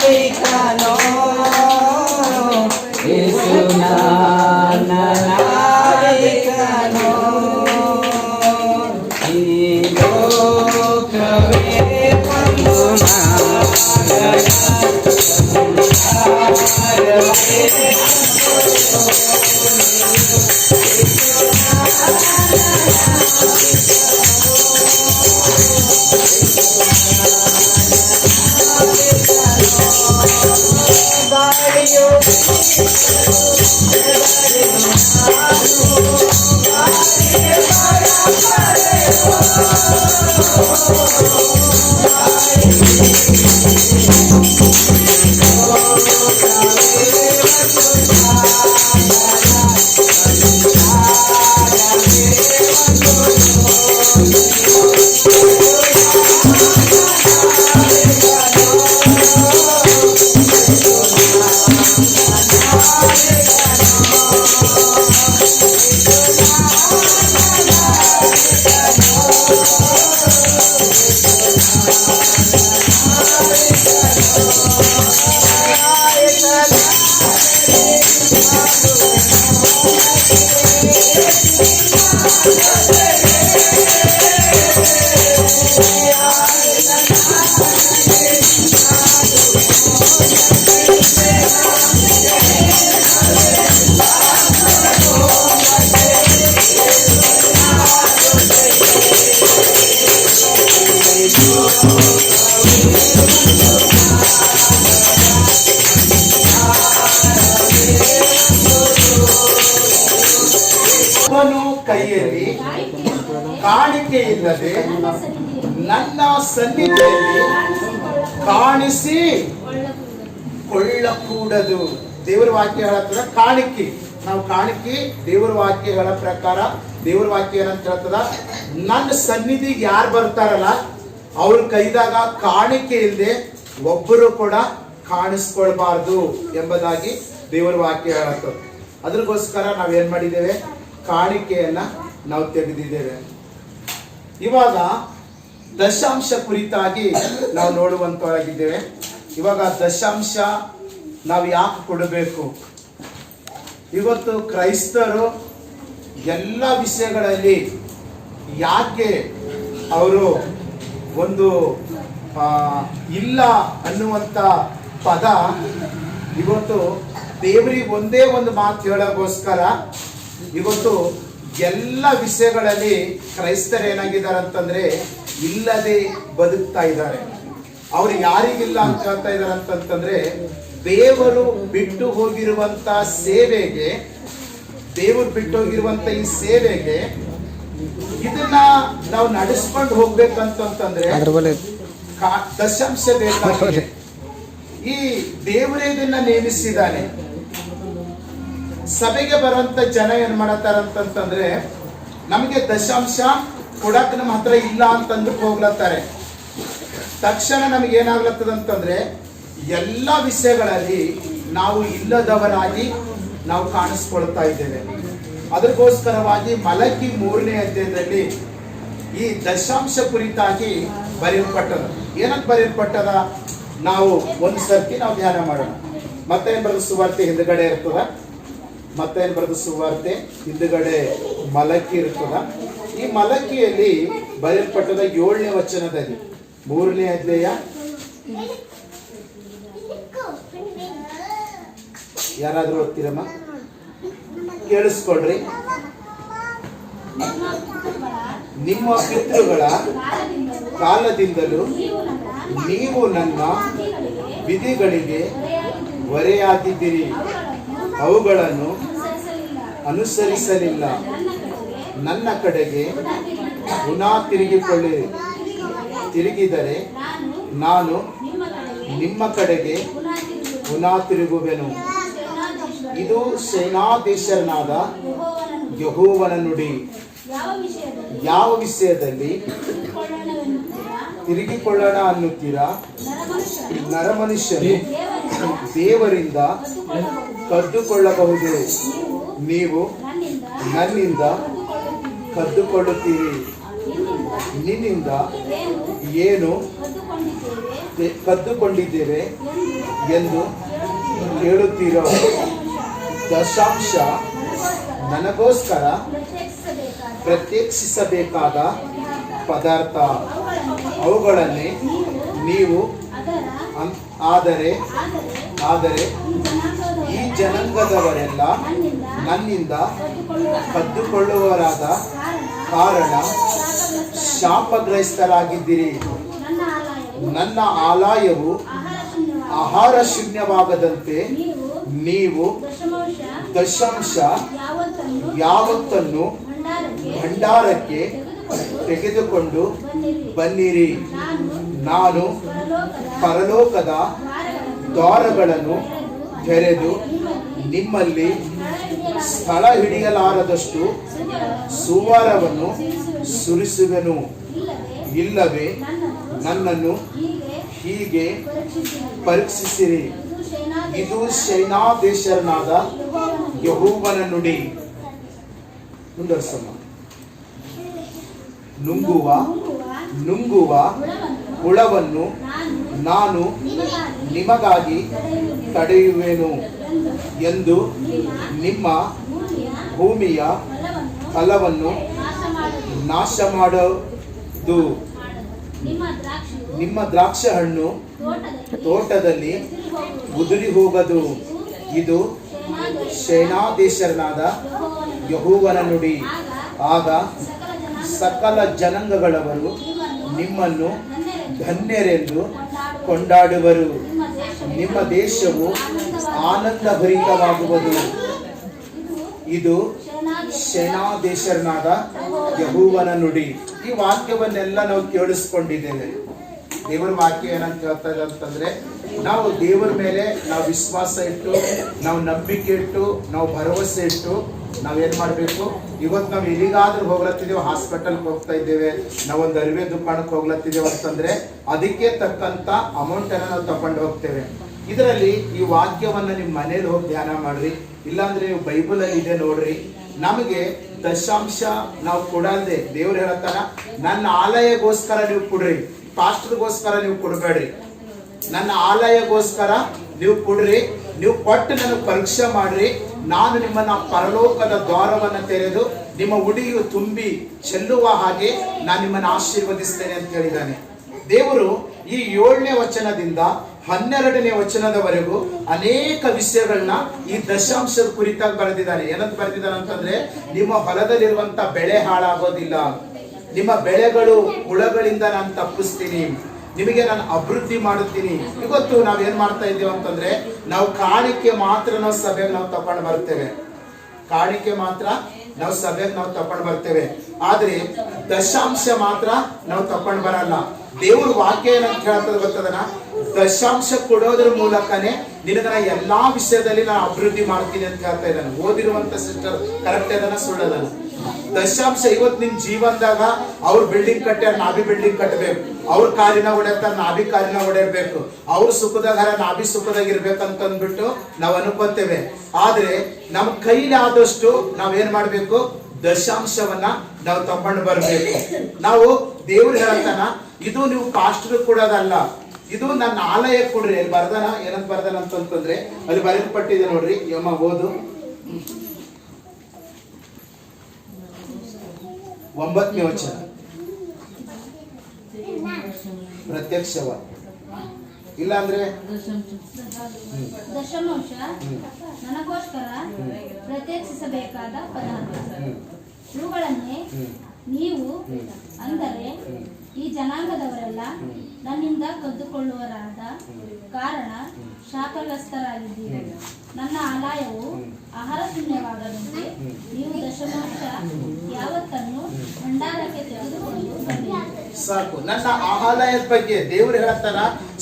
ನಾವಿಕನೋ ಯೇಸು ನನ್ನ ನಾವಿಕನೋ ಈ ಲೋಕವೇ ಒಂದು ಕೈಯಲ್ಲಿ ಕಾಣಿಕೆ ಇಲ್ಲದೆ ನನ್ನ ಸನ್ನಿಧಿಯಲ್ಲಿ ಕಾಣಿಸಿ ಕೊಳ್ಳಕೂಡದು. ದೇವರ ವಾಕ್ಯ ಹೇಳತ್ತದ ಕಾಣಿಕೆ. ನಾವು ಕಾಣಿಕೆ ದೇವರ ವಾಕ್ಯಗಳ ಪ್ರಕಾರ ದೇವರ ವಾಕ್ಯ ಏನಂತ ಹೇಳ್ತದ, ನನ್ನ ಸನ್ನಿಧಿಗೆ ಯಾರು ಬರ್ತಾರಲ್ಲ ಅವ್ರ ಕೈದಾಗ ಕಾಣಿಕೆ ಇಲ್ಲದೆ ಒಬ್ಬರು ಕೂಡ ಕಾಣಿಸ್ಕೊಳ್ಬಾರ್ದು ಎಂಬುದಾಗಿ ದೇವರ ವಾಕ್ಯ ಹೇಳತ್ತದ. ಅದ್ರಗೋಸ್ಕರ ನಾವೇನ್ ಮಾಡಿದ್ದೇವೆ, ಕಾಣಿಕೆಯನ್ನ ನಾವು ತೆಗೆದಿದ್ದೇವೆ. ಇವಾಗ ದಶಾಂಶ ಕುರಿತಾಗಿ ನಾವು ನೋಡುವಂತವಾಗಿದ್ದೇವೆ. ಇವಾಗ ದಶಾಂಶ ನಾವು ಯಾಕೆ ಕೊಡಬೇಕು? ಇವತ್ತು ಕ್ರೈಸ್ತರು ಎಲ್ಲ ವಿಷಯಗಳಲ್ಲಿ ಯಾಕೆ ಅವರು ಒಂದು ಇಲ್ಲ ಅನ್ನುವಂತ ಪದ ಇವತ್ತು ದೇವರಿಗೆ ಒಂದೇ ಒಂದು ಮಾತು ಹೇಳೋಗೋಸ್ಕರ ಇವತ್ತು ಎಲ್ಲ ವಿಷಯಗಳಲ್ಲಿ ಕ್ರೈಸ್ತರು ಏನಾಗಿದ್ದಾರೆ ಅಂತಂದ್ರೆ ಇಲ್ಲದೆ ಬದುಕ್ತಾ ಇದ್ದಾರೆ. ಅವ್ರು ಯಾರಿಗಿಲ್ಲ ಅಂತ ಹೇಳ್ತಾ ಇದ್ದಾರೆ ಅಂತಂದ್ರೆ ದೇವರು ಬಿಟ್ಟು ಹೋಗಿರುವಂತ ಸೇವೆಗೆ, ದೇವರು ಬಿಟ್ಟು ಹೋಗಿರುವಂತ ಈ ಸೇವೆಗೆ ಇದನ್ನ ನಾವು ನಡೆಸ್ಕೊಂಡು ಹೋಗ್ಬೇಕಂತಂದ್ರೆ ದಶಾಂಶ ಬೇಕಾಗಿದೆ. ಈ ದೇವರೇ ಇದನ್ನ ನೇಮಿಸಿದ್ದಾನೆ. ಸಭೆಗೆ ಬರುವಂತ ಜನ ಏನ್ ಮಾಡತಾರಂತಂದ್ರೆ ನಮಗೆ ದಶಾಂಶ ಕೊಡಕ್ ನಮ್ಮ ಹತ್ರ ಇಲ್ಲ ಅಂತಂದು ಹೋಗ್ಲತ್ತಾರೆ. ತಕ್ಷಣ ನಮಗೆ ಏನಾಗ್ಲತ್ತದಂತಂದ್ರೆ ಎಲ್ಲ ವಿಷಯಗಳಲ್ಲಿ ನಾವು ಇಲ್ಲದವರಾಗಿ ನಾವು ಕಾಣಿಸ್ಕೊಳ್ತಾ ಇದ್ದೇವೆ. ಅದಕ್ಕೋಸ್ಕರವಾಗಿ ಮಲಕಿ 3ನೇ ಅಧ್ಯಾಯದಲ್ಲಿ ಈ ದಶಾಂಶ ಕುರಿತಾಗಿ ಬರೆಯಲ್ಪಟ್ಟದ. ಏನಂತ ಬರೆಯಲ್ಪಟ್ಟದ ನಾವು ಒಂದು ಸರ್ತಿ ನಾವು ಧ್ಯಾನ ಮಾಡೋಣ. ಮತ್ತೇನ್ ಬರೆದ ಸುವಾರ್ತೆ ಹಿಂದ್ಗಡೆ ಇರ್ತದ, ಮತ್ತೇನ್ ಬರೆದ ಸುವಾರ್ತೆ ಹಿಂದ್ಗಡೆ ಮಲಕಿ ಇರ್ತದ. ಈ ಮಲಕಿಯಲ್ಲಿ ಬರೆಯಲ್ಪಟ್ಟದ 7ನೇ ವಚನದಲ್ಲಿ 3ನೇ ಅಧ್ಯಾಯ ಯಾರಾದ್ರೂ ಓದ್ತೀರಮ್ಮ? ಕೇಳಿಸ್ಕೊಳ್ರಿ. ನಿಮ್ಮ ಪಿತೃಗಳ ಕಾಲದಿಂದಲೂ ನೀವು ನನ್ನ ವಿಧಿಗಳಿಗೆ ಹೊರೆಯಾಗಿದ್ದೀರಿ, ಅವುಗಳನ್ನು ಅನುಸರಿಸಲಿಲ್ಲ. ನನ್ನ ಕಡೆಗೆ ಪುನಃ ತಿರುಗಿದರೆ ನಾನು ನಿಮ್ಮ ಕಡೆಗೆ ಪುನಃ ತಿರುಗುವೆನು. ಇದು ಸೇನಾಧೀಶನಾದ ಯೆಹೋವನ ನುಡಿ. ಯಾವ ವಿಷಯದಲ್ಲಿ ತಿರುಗಿಕೊಳ್ಳೋಣ ಅನ್ನುತ್ತೀರಾ? ನರಮನುಷ್ಯನು ದೇವರಿಂದ ಕದ್ದುಕೊಳ್ಳಬಹುದೇ? ನೀವು ನನ್ನಿಂದ ಕದ್ದುಕೊಳ್ಳುತ್ತೀರಿ. ನಿನ್ನಿಂದ ಏನು ಕದ್ದುಕೊಂಡಿದ್ದೇವೆ ಎಂದು ಎಂದು ಹೇಳುತ್ತೀರಿ. ಹೇಳುತ್ತೀರೋ? ದಶಾಂಶ ನನಗೋಸ್ಕರ ಪ್ರತ್ಯೇಕಿಸಬೇಕಾದ ಪದಾರ್ಥ ಅವುಗಳನ್ನೇ ನೀವು ಆದರೆ ಈ ಜನಾಂಗದವರೆಲ್ಲ ನನ್ನಿಂದ ಕದ್ದುಕೊಳ್ಳುವವರಾದ ಕಾರಣ ಶಾಪಗ್ರಸ್ತರಾಗಿದ್ದೀರಿ. ನನ್ನ ಆಲಯವು ಆಹಾರ ಶೂನ್ಯವಾಗದಂತೆ ನೀವು ದಶಾಂಶ ಯಾವತ್ತನ್ನು ಭಂಡಾರಕ್ಕೆ ತೆಗೆದುಕೊಂಡು ಬನ್ನಿರಿ. ನಾನು ಪರಲೋಕದ ದ್ವಾರಗಳನ್ನು ತೆರೆದು ನಿಮ್ಮಲ್ಲಿ ಸ್ಥಳ ಹಿಡಿಯಲಾರದಷ್ಟು ಸುವಾರವನ್ನು ಸುರಿಸುವೆನು. ಇಲ್ಲವೇ ನನ್ನನ್ನು ಹೀಗೆ ಪರೀಕ್ಷಿಸಿರಿ. ಇದು ಸೇನಾಧೀಶ್ವರನಾದ ಯೆಹೋವನ ನುಡಿ. ಮುಂದುವರಿಸೋಣ. ನುಂಗುವ ಹುಳವನ್ನು ನಾನು ನಿಮಗಾಗಿ ತಡೆಯುವೆನು ಎಂದು ನಿಮ್ಮ ಭೂಮಿಯ ಫಲವನ್ನು ನಾಶ ಮಾಡೋದು. ನಿಮ್ಮ ದ್ರಾಕ್ಷಿ ಹಣ್ಣು ತೋಟದಲ್ಲಿ ಉದುರಿ ಹೋಗದು. ಇದು ಸೇನಾಧೀಶ್ವರನಾದ ಯೆಹೋವನ ನುಡಿ. ಆಗ ಸಕಲ ಜನಾಂಗಗಳವರು ನಿಮ್ಮನ್ನು ಧನ್ಯರೆಂದು ಕೊಂಡಾಡುವರು. ನಿಮ್ಮ ದೇಶವು ಆನಂದಭರಿತವಾಗುವುದು. ಇದು ಸೇನಾಧೀಶ್ವರನಾದ ಯೆಹೋವನ ನುಡಿ. ಈ ವಾಕ್ಯವನ್ನೆಲ್ಲ ನಾವು ಕೇಳಿಸ್ಕೊಂಡಿದ್ದೇವೆ. ದೇವರ ವಾಕ್ಯ ಏನಂತ ಹೇಳ್ತಾ ಇದೆ ಅಂತಂದ್ರೆ, ನಾವು ದೇವರ ಮೇಲೆ ನಾವು ವಿಶ್ವಾಸ ಇಟ್ಟು, ನಾವು ನಂಬಿಕೆ ಇಟ್ಟು, ನಾವು ಭರವಸೆ ಇಟ್ಟು ನಾವೇನ್ ಮಾಡ್ಬೇಕು? ಇವತ್ತು ನಾವು ಎಲ್ಲಿಗಾದ್ರೂ ಹೋಗ್ಲತ್ತಿದ್ದೇವೆ, ಹಾಸ್ಪಿಟಲ್ಗೆ ಹೋಗ್ತಾ ಇದ್ದೇವೆ, ನಾವೊಂದು ಅರಿವೆ ದುಕಾನಕ್ಕೆ ಹೋಗ್ಲತ್ತಿದ್ದೇವೆ ಅಂತಂದ್ರೆ ಅದಕ್ಕೆ ತಕ್ಕಂತ ಅಮೌಂಟ್ ಅನ್ನ ನಾವು ತಕೊಂಡು ಹೋಗ್ತೇವೆ. ಇದರಲ್ಲಿ ಈ ವಾಕ್ಯವನ್ನ ನಿಮ್ ಮನೇಲಿ ಹೋಗಿ ಧ್ಯಾನ ಮಾಡ್ರಿ, ಇಲ್ಲಾಂದ್ರೆ ನೀವು ಬೈಬಲ್ ಅಲ್ಲಿ ಇದೆ ನೋಡ್ರಿ. ನಮಗೆ ದಶಾಂಶ ನಾವು ಕೊಡಲ್ದೆ ದೇವ್ರು ಹೇಳತ್ತಾನ, ನನ್ನ ಆಲಯಗೋಸ್ಕರ ನೀವು ಕೊಡ್ರಿ, ಪಾಸ್ಟರ್ಗೋಸ್ಕರ ನೀವು ಕೊಡಬೇಡ್ರಿ, ನನ್ನ ಆಲಯಗೋಸ್ಕರ ನೀವು ಕೊಡ್ರಿ. ನೀವು ಕೊಟ್ಟು ನನಗೆ ಪರೀಕ್ಷೆ ಮಾಡ್ರಿ, ನಾನು ನಿಮ್ಮನ್ನ ಪರಲೋಕದ ದ್ವಾರವನ್ನ ತೆರೆದು ನಿಮ್ಮ ಉಡಿಯು ತುಂಬಿ ಚೆಲ್ಲುವ ಹಾಗೆ ನಾನು ನಿಮ್ಮನ್ನು ಆಶೀರ್ವದಿಸ್ತೇನೆ ಅಂತ ಹೇಳಿದ್ದಾನೆ ದೇವರು. ಈ 7ನೇ ವಚನದಿಂದ 12ನೇ ವಚನದವರೆಗೂ ಅನೇಕ ವಿಷಯಗಳನ್ನ ಈ ದಶಾಂಶದ ಕುರಿತಾಗಿ ಬರೆದಿದ್ದಾನೆ. ಏನಂತ ಬರೆದಿದ್ದಾನೆ ಅಂತಂದ್ರೆ, ನಿಮ್ಮ ಹೊಲದಲ್ಲಿರುವಂತ ಬೆಳೆ ಹಾಳಾಗೋದಿಲ್ಲ, ನಿಮ್ಮ ಬೆಳೆಗಳು ಹುಳಗಳಿಂದ ನಾನು ತಪ್ಪಿಸ್ತೀನಿ, ನಿಮಗೆ ನಾನು ಅಭಿವೃದ್ಧಿ ಮಾಡುತ್ತೀನಿ. ಇವತ್ತು ನಾವೇನ್ ಮಾಡ್ತಾ ಇದ್ದೇವೆ ಅಂತಂದ್ರೆ, ನಾವು ಕಾಣಿಕೆ ಮಾತ್ರ ನಾವು ಸಭೆಗೆ ನಾವು ತಕೊಂಡು ಬರ್ತೇವೆ, ಕಾಣಿಕೆ ಮಾತ್ರ ನಾವು ಸಭೆಗೆ ನಾವು ತಕೊಂಡು ಬರ್ತೇವೆ, ಆದ್ರೆ ದಶಾಂಶ ಮಾತ್ರ ನಾವು ತಕೊಂಡು ಬರಲ್ಲ. ದೇವ್ರ ವಾಕ್ಯ ಏನಂತ ಹೇಳ್ತದೆ ಗೊತ್ತದನ, ದಶಾಂಶ ಕೊಡೋದ್ರ ಮೂಲಕನೇ ನಿನಗ ಎಲ್ಲಾ ವಿಷಯದಲ್ಲಿ ನಾನು ಅಭಿವೃದ್ಧಿ ಮಾಡ್ತೀನಿ ಅಂತ ಹೇಳ್ತಾ ಇದ್ದಾನೆ. ಓದಿರುವಂತ ಸಿಸ್ಟರ್ ಕರೆಕ್ಟ್ ಅದನ್ನ ಸುಳ್ಳದನ. ದಶಾಂಶ ಇವತ್ತು ನಿಮ್ ಜೀವನದಾಗ ಅವ್ರ ಬಿಲ್ಡಿಂಗ್ ಕಟ್ಟ್ಯಾರ, ನಾಭಿ ಬಿಲ್ಡಿಂಗ್ ಕಟ್ಟಬೇಕು, ಅವ್ರ ಕಾರಿನ ಹೊಡೆತಾರ, ನಾಭಿ ಕಾರಿನ ಹೊಡೆಯಬೇಕು, ಅವ್ರ ಸುಖದಾಗ ನಾಭಿ ಸುಖದಾಗ ಇರ್ಬೇಕಂತ ಅಂದ್ಬಿಟ್ಟು ನಾವು ಅನ್ಕೋತೇವೆ. ಆದ್ರೆ ನಮ್ ಕೈಲಿ ಆದಷ್ಟು ನಾವೇನ್ ಮಾಡ್ಬೇಕು? ದಶಾಂಶವನ್ನ ನಾವು ತಗೊಂಡು ಬರ್ಬೇಕು. ನಾವು ದೇವ್ರು ಹೇಳ್ತಾನ, ಇದು ನೀವು ಪಾಸ್ಟರ್ ಕೊಡೋದಲ್ಲ, ಇದು ನನ್ನ ಆಲಯ ಕೊಡ್ರಿ. ಅಲ್ಲಿ ಬರ್ದಾನ, ಏನಂತ ಬರ್ದಾನ ಅಂತಂದ್ರೆ, ಅಲ್ಲಿ ಬರೆಯಲ್ಪಟ್ಟಿದೆ ನೋಡ್ರಿ, ಯಮ್ಮ ಓದು 9ನೇ ವಚನ. ಪ್ರತ್ಯಕ್ಷವಾದ ಇಲ್ಲ ಅಂದ್ರೆ ದಶಮಾಂಶ ನನಗೋಸ್ಕರ ಪ್ರತ್ಯೇಕಿಸಬೇಕಾದ ಪದಾರ್ಥ ಇವುಗಳನ್ನೇ ನೀವು ಅಂದರೆ ಈ ಜನಾಂಗದವರೆಲ್ಲ ನನ್ನಿಂದ ಕದ್ದುಕೊಳ್ಳುವರಾದ ಕಾರಣ ಶಾಪಗ್ರಸ್ತರಾಗಿದ್ದೀರಿ. ನನ್ನ ಆಲಯವು ಆಹಾರ ಶೂನ್ಯವಾಗದಂತೆ ನೀವು ದಶಮಾಂಶ ಯಾವತ್ತನ್ನು ಭಂಡಾರಕ್ಕೆ ತೆಗೆದುಕೊಂಡು ಬನ್ನಿರಿ. ಸಾಕು. ನನ್ನ ಆಲಯದ ಬಗ್ಗೆ ದೇವರು ಹೇಳ್ತಾನ,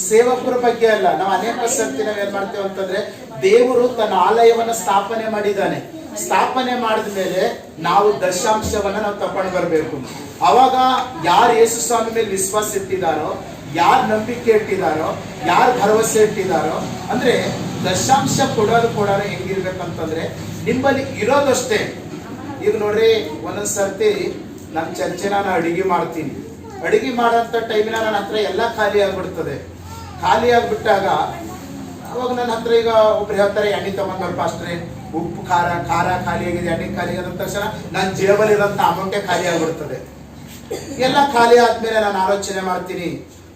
ಸೇವಕರ ಬಗ್ಗೆ ಅಲ್ಲ. ನಾವು ಅನೇಕ ಸರ್ತಿ ನಾವ್ ಏನ್ ಮಾಡ್ತೇವೆ ಅಂತಂದ್ರೆ, ದೇವರು ತನ್ನ ಆಲಯವನ್ನ ಸ್ಥಾಪನೆ ಮಾಡಿದ್ದಾನೆ. ಸ್ಥಾಪನೆ ಮಾಡಿದ ಮೇಲೆ ನಾವು ದಶಾಂಶವನ್ನ ನಾವು ತಕೊಂಡು ಬರ್ಬೇಕು. ಅವಾಗ ಯಾರು ಯೇಸು ಸ್ವಾಮಿ ಮೇಲೆ ವಿಶ್ವಾಸ ಇಟ್ಟಿದಾರೋ, ಯಾರು ನಂಬಿಕೆ ಇಟ್ಟಿದಾರೋ, ಯಾರು ಭರವಸೆ ಇಟ್ಟಿದಾರೋ, ಅಂದ್ರೆ ದಶಾಂಶ ಕೊಡೋರು ಹೆಂಗಿರ್ಬೇಕಂತಂದ್ರೆ, ನಿಮ್ಮಲ್ಲಿ ಇರೋದಷ್ಟೇ. ಈಗ ನೋಡ್ರಿ, ಒಂದೊಂದ್ ಸರ್ತಿ ನನ್ನ ಚರ್ಚೆ ನಾನು ಅಡಿಗೆ ಮಾಡ್ತೀನಿ, ಅಡಿಗೆ ಮಾಡೋಂಥ ಟೈಮಿನ ನನ್ನ ಹತ್ರ ಎಲ್ಲ ಖಾಲಿ ಆಗ್ಬಿಡ್ತದೆ. ಖಾಲಿ ಆಗ್ಬಿಟ್ಟಾಗ ಅವಾಗ ನನ್ನ ಹತ್ರ ಈಗ ಒಬ್ರು ಹೇಳ್ತಾರೆ ಎಣ್ಣೆ ತಗೊಂಡ್ಬರ್ ಪಾಸ್ಟ್ರೆ, ಉಪ್ಪು ಖಾರ ಖಾಲಿ ಆಗಿದೆ, ಎಣ್ಣೆ ಖಾಲಿ ಆಗಿದೆ ಅಂದ ತಕ್ಷಣ ನನ್ನ ಜೇಬಲ್ಲಿ ಇರೋಂಥ ಅಮೌಂಟೇ ಖಾಲಿ ಆಗ್ಬಿಡ್ತದೆ. ಎಲ್ಲ ಖಾಲಿ ಆದ್ಮೇಲೆ ನಾನು ಆಲೋಚನೆ ಮಾಡ್ತೀನಿ,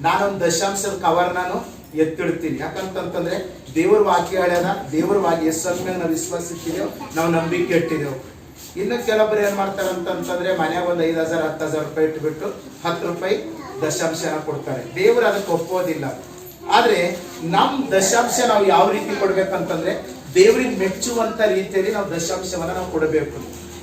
ನಾನೊಂದು ದಶಾಂಶದ ಕವರ್ ನಾನು ಎತ್ತಿಡ್ತೀನಿ. ಯಾಕಂತಂದ್ರೆ ದೇವ್ರ ವಾಕ್ಯ ಹೇಳ್ಯದ, ದೇವ್ರ ವಾಕ್ಯ ಎಷ್ಟು ಮೇಲೆ ನಾವು ವಿಶ್ವಾಸ ಇಟ್ಟಿದ್ದೇವೆ, ನಾವು ನಂಬಿಕೆ ಇಟ್ಟಿದ್ದೇವೆ. ಇನ್ನು ಕೆಲವೊಬ್ರು ಏನ್ ಮಾಡ್ತಾರೆ ಅಂತಂದ್ರೆ ಮನ್ಯಾಗ ಒಂದು 5,000 10,000 ರೂಪಾಯಿ ಇಟ್ಬಿಟ್ಟು 10 ರೂಪಾಯಿ ದಶಾಂಶನ ಕೊಡ್ತಾರೆ. ದೇವರು ಅದಕ್ಕೆ ಒಪ್ಪೋದಿಲ್ಲ. ಆದ್ರೆ ನಮ್ ದಶಾಂಶ ನಾವು ಯಾವ ರೀತಿ ಕೊಡ್ಬೇಕಂತಂದ್ರೆ ದೇವರಿಗೆ ಮೆಚ್ಚುವಂತ ರೀತಿಯಲ್ಲಿ ನಾವು ದಶಾಂಶವನ್ನ ನಾವು ಕೊಡಬೇಕು.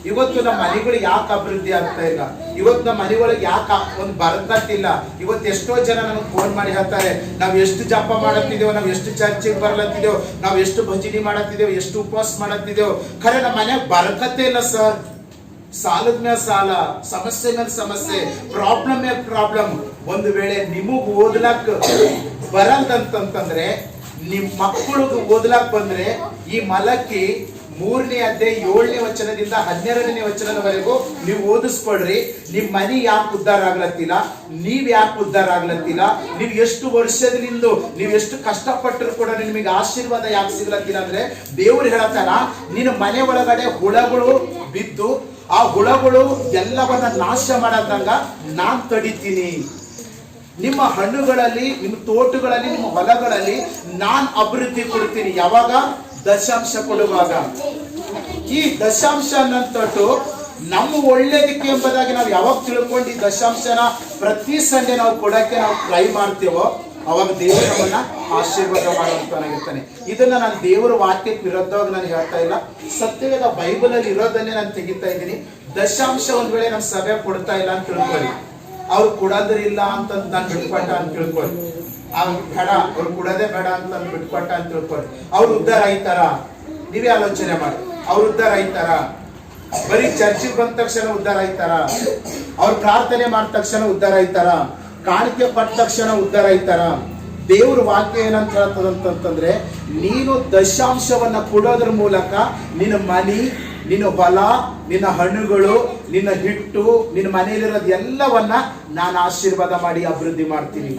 ಇವತ್ತು ನಮ್ಮ ಮನೆಗಳು ಯಾಕೆ ಅಭಿವೃದ್ಧಿ ಆಗ್ತಾ ಇಲ್ಲ, ಇವತ್ತು ನಮ್ಮ ಮನೆಗಳಿಗೆ ಯಾಕೆ ಒಂದು ಬರಕತ್ತಿಲ್ಲ. ಇವತ್ತು ಎಷ್ಟೋ ಜನ ನನಗೆ ಫೋನ್ ಮಾಡಿ ಹೇಳ್ತಾರೆ, ನಾವು ಎಷ್ಟು ಜಪ ಮಾಡತ್ತಿದ್ದೇವೆ, ನಾವು ಎಷ್ಟು ಚರ್ಚಿಗೆ ಬರ್ಲತ್ತಿದ್ದೇವೆ, ನಾವು ಎಷ್ಟು ಭಜನೆ ಮಾಡತ್ತಿದ್ದೇವೆ, ಎಷ್ಟು ಉಪವಾಸ ಮಾಡತ್ತಿದ್ದೇವೆ, ಖರೆ ನಮ್ಮ ಮನೆಯಾಗ ಬರಕತ್ತೇ ಇಲ್ಲ ಸರ್. ಸಾಲದ ಮೇಲೆ ಸಾಲ, ಸಮಸ್ಯೆ ಮೇಲೆ ಸಮಸ್ಯೆ, ಪ್ರಾಬ್ಲಮ್ ಮೇಲೆ ಪ್ರಾಬ್ಲಮ್. ಒಂದು ವೇಳೆ ನಿಮಗ್ ಓದ್ಲಕ್ ಬರಲ್ದಂತಂದ್ರೆ ನಿಮ್ ಮಕ್ಕಳಿಗೆ ಓದ್ಲಾಕ್ ಬಂದ್ರೆ ಈ ಮಲಕಿ 3ನೇ ಅಧ್ಯಾಯ 7ನೇ ವಚನದಿಂದ 12ನೇ ವಚನದವರೆಗೂ ನೀವು ಓದಿಸ್ಕೊಡ್ರಿ. ನಿಮ್ ಮನಿ ಯಾಕೆ ಉದ್ಧಾರ ಆಗ್ಲತ್ತಿಲ್ಲ, ನೀವ್ ಯಾಕೆ ಉದ್ಧಾರ ಆಗ್ಲತ್ತಿಲ್ಲ, ನೀವ್ ಎಷ್ಟು ವರ್ಷದಿಂದ ನೀವ್ ಎಷ್ಟು ಕಷ್ಟಪಟ್ಟರು ಕೂಡ ನಿಮಗೆ ಆಶೀರ್ವಾದ ಯಾಕೆ ಸಿಗ್ಲತ್ತಿಲ್ಲ ಅಂದ್ರೆ ದೇವ್ರು ಹೇಳತ್ತಾರ, ನಿನ್ನ ಮನೆ ಒಳಗಡೆ ಹುಳಗಳು ಬಿದ್ದು ಆ ಹುಳಗಳು ಎಲ್ಲವನ್ನ ನಾಶ ಮಾಡದಂಗ ನಾನ್ ತಡಿತೀನಿ. ನಿಮ್ಮ ಹಣ್ಣುಗಳಲ್ಲಿ, ನಿಮ್ಮ ತೋಟಗಳಲ್ಲಿ, ನಿಮ್ಮ ಹೊಲಗಳಲ್ಲಿ ನಾನ್ ಅಭಿವೃದ್ಧಿ ಕೊಡ್ತೀನಿ. ಯಾವಾಗ? ದಶಾಂಶ ಕೊಡುವಾಗ. ಈ ದಶಾಂಶ ಅನ್ನಂತಟ್ಟು ನಮ್ಮ ಒಳ್ಳೇದಕ್ಕೆ ಎಂಬುದಾಗಿ ನಾವು ಯಾವಾಗ ತಿಳ್ಕೊಂಡು ಈ ದಶಾಂಶನ ಪ್ರತಿ ಸಂಡೆ ನಾವು ಕೊಡಕ್ಕೆ ನಾವು ಟ್ರೈ ಮಾಡ್ತೇವೋ ಅವಾಗ ದೇವರು ನಮ್ಮನ್ನ ಆಶೀರ್ವಾದ ಮಾಡುವಂತನಾಗಿರ್ತಾನೆ. ಇದನ್ನ ನಾನು ದೇವರ ವಾಕ್ಯಕ್ಕೆ ವಿರುದ್ಧವಾಗಿ ನಾನು ಹೇಳ್ತಾ ಇಲ್ಲ, ಸತ್ಯವೇದ ಬೈಬಲ್ ಅಲ್ಲಿ ಇರೋದನ್ನೇ ನಾನು ತೆಗಿತಾ ಇದ್ದೀನಿ. ದಶಾಂಶ ಒಂದ್ ವೇಳೆ ನಮ್ಮ ಸಭೆ ಕೊಡ್ತಾ ಇಲ್ಲ ಅಂತ ತಿಳ್ಕೊಳ್ಳಿ, ಅವ್ರು ಕೊಡೋದ್ರಿಲ್ಲ ಅಂತ ನಾನು ಬಿಟ್ಕೊಟ್ಟ ಅಂತ ತಿಳ್ಕೊಳ್ಳಿ, ಬೇಡ ಅವ್ರು ಕೊಡೋದೇ ಬೇಡ ಅಂತ ಬಿಟ್ಕೊಟ್ಟ ಅಂತ ತಿಳ್ಕೊಳ್ಳಿ, ಅವ್ರು ಉದ್ಧಾರ ಆಯ್ತಾರ? ನೀವೇ ಆಲೋಚನೆ ಮಾಡಿ. ಅವ್ರು ಉದ್ಧಾರ ಆಯ್ತಾರ? ಬರೀ ಚರ್ಚಿಗೆ ಬಂದ ತಕ್ಷಣ ಉದ್ಧಾರ ಆಯ್ತಾರ? ಅವ್ರು ಪ್ರಾರ್ಥನೆ ಮಾಡಿದ ತಕ್ಷಣ ಉದ್ಧಾರ ಆಯ್ತಾರ? ಕಾಣಿಕೆ ಪಟ್ಟ ತಕ್ಷಣ ಉದ್ಧಾರ ಆಯ್ತಾರ? ದೇವ್ರ ವಾಕ್ಯ ಏನಂತ ಹೇಳ್ತದಂತಂದ್ರೆ, ನೀನು ದಶಾಂಶವನ್ನ ಕೊಡೋದ್ರ ಮೂಲಕ ನಿನ್ನ ಮನಿ, ನಿನ್ನ ಹೊಲ, ನಿನ್ನ ಹಣ್ಣುಗಳು, ನಿನ್ನ ಹಿಟ್ಟು, ನಿನ್ನ ಮನೆಯಲ್ಲಿರೋದು ಎಲ್ಲವನ್ನ ನಾನು ಆಶೀರ್ವಾದ ಮಾಡಿ ಅಭಿವೃದ್ಧಿ ಮಾಡ್ತೀನಿ.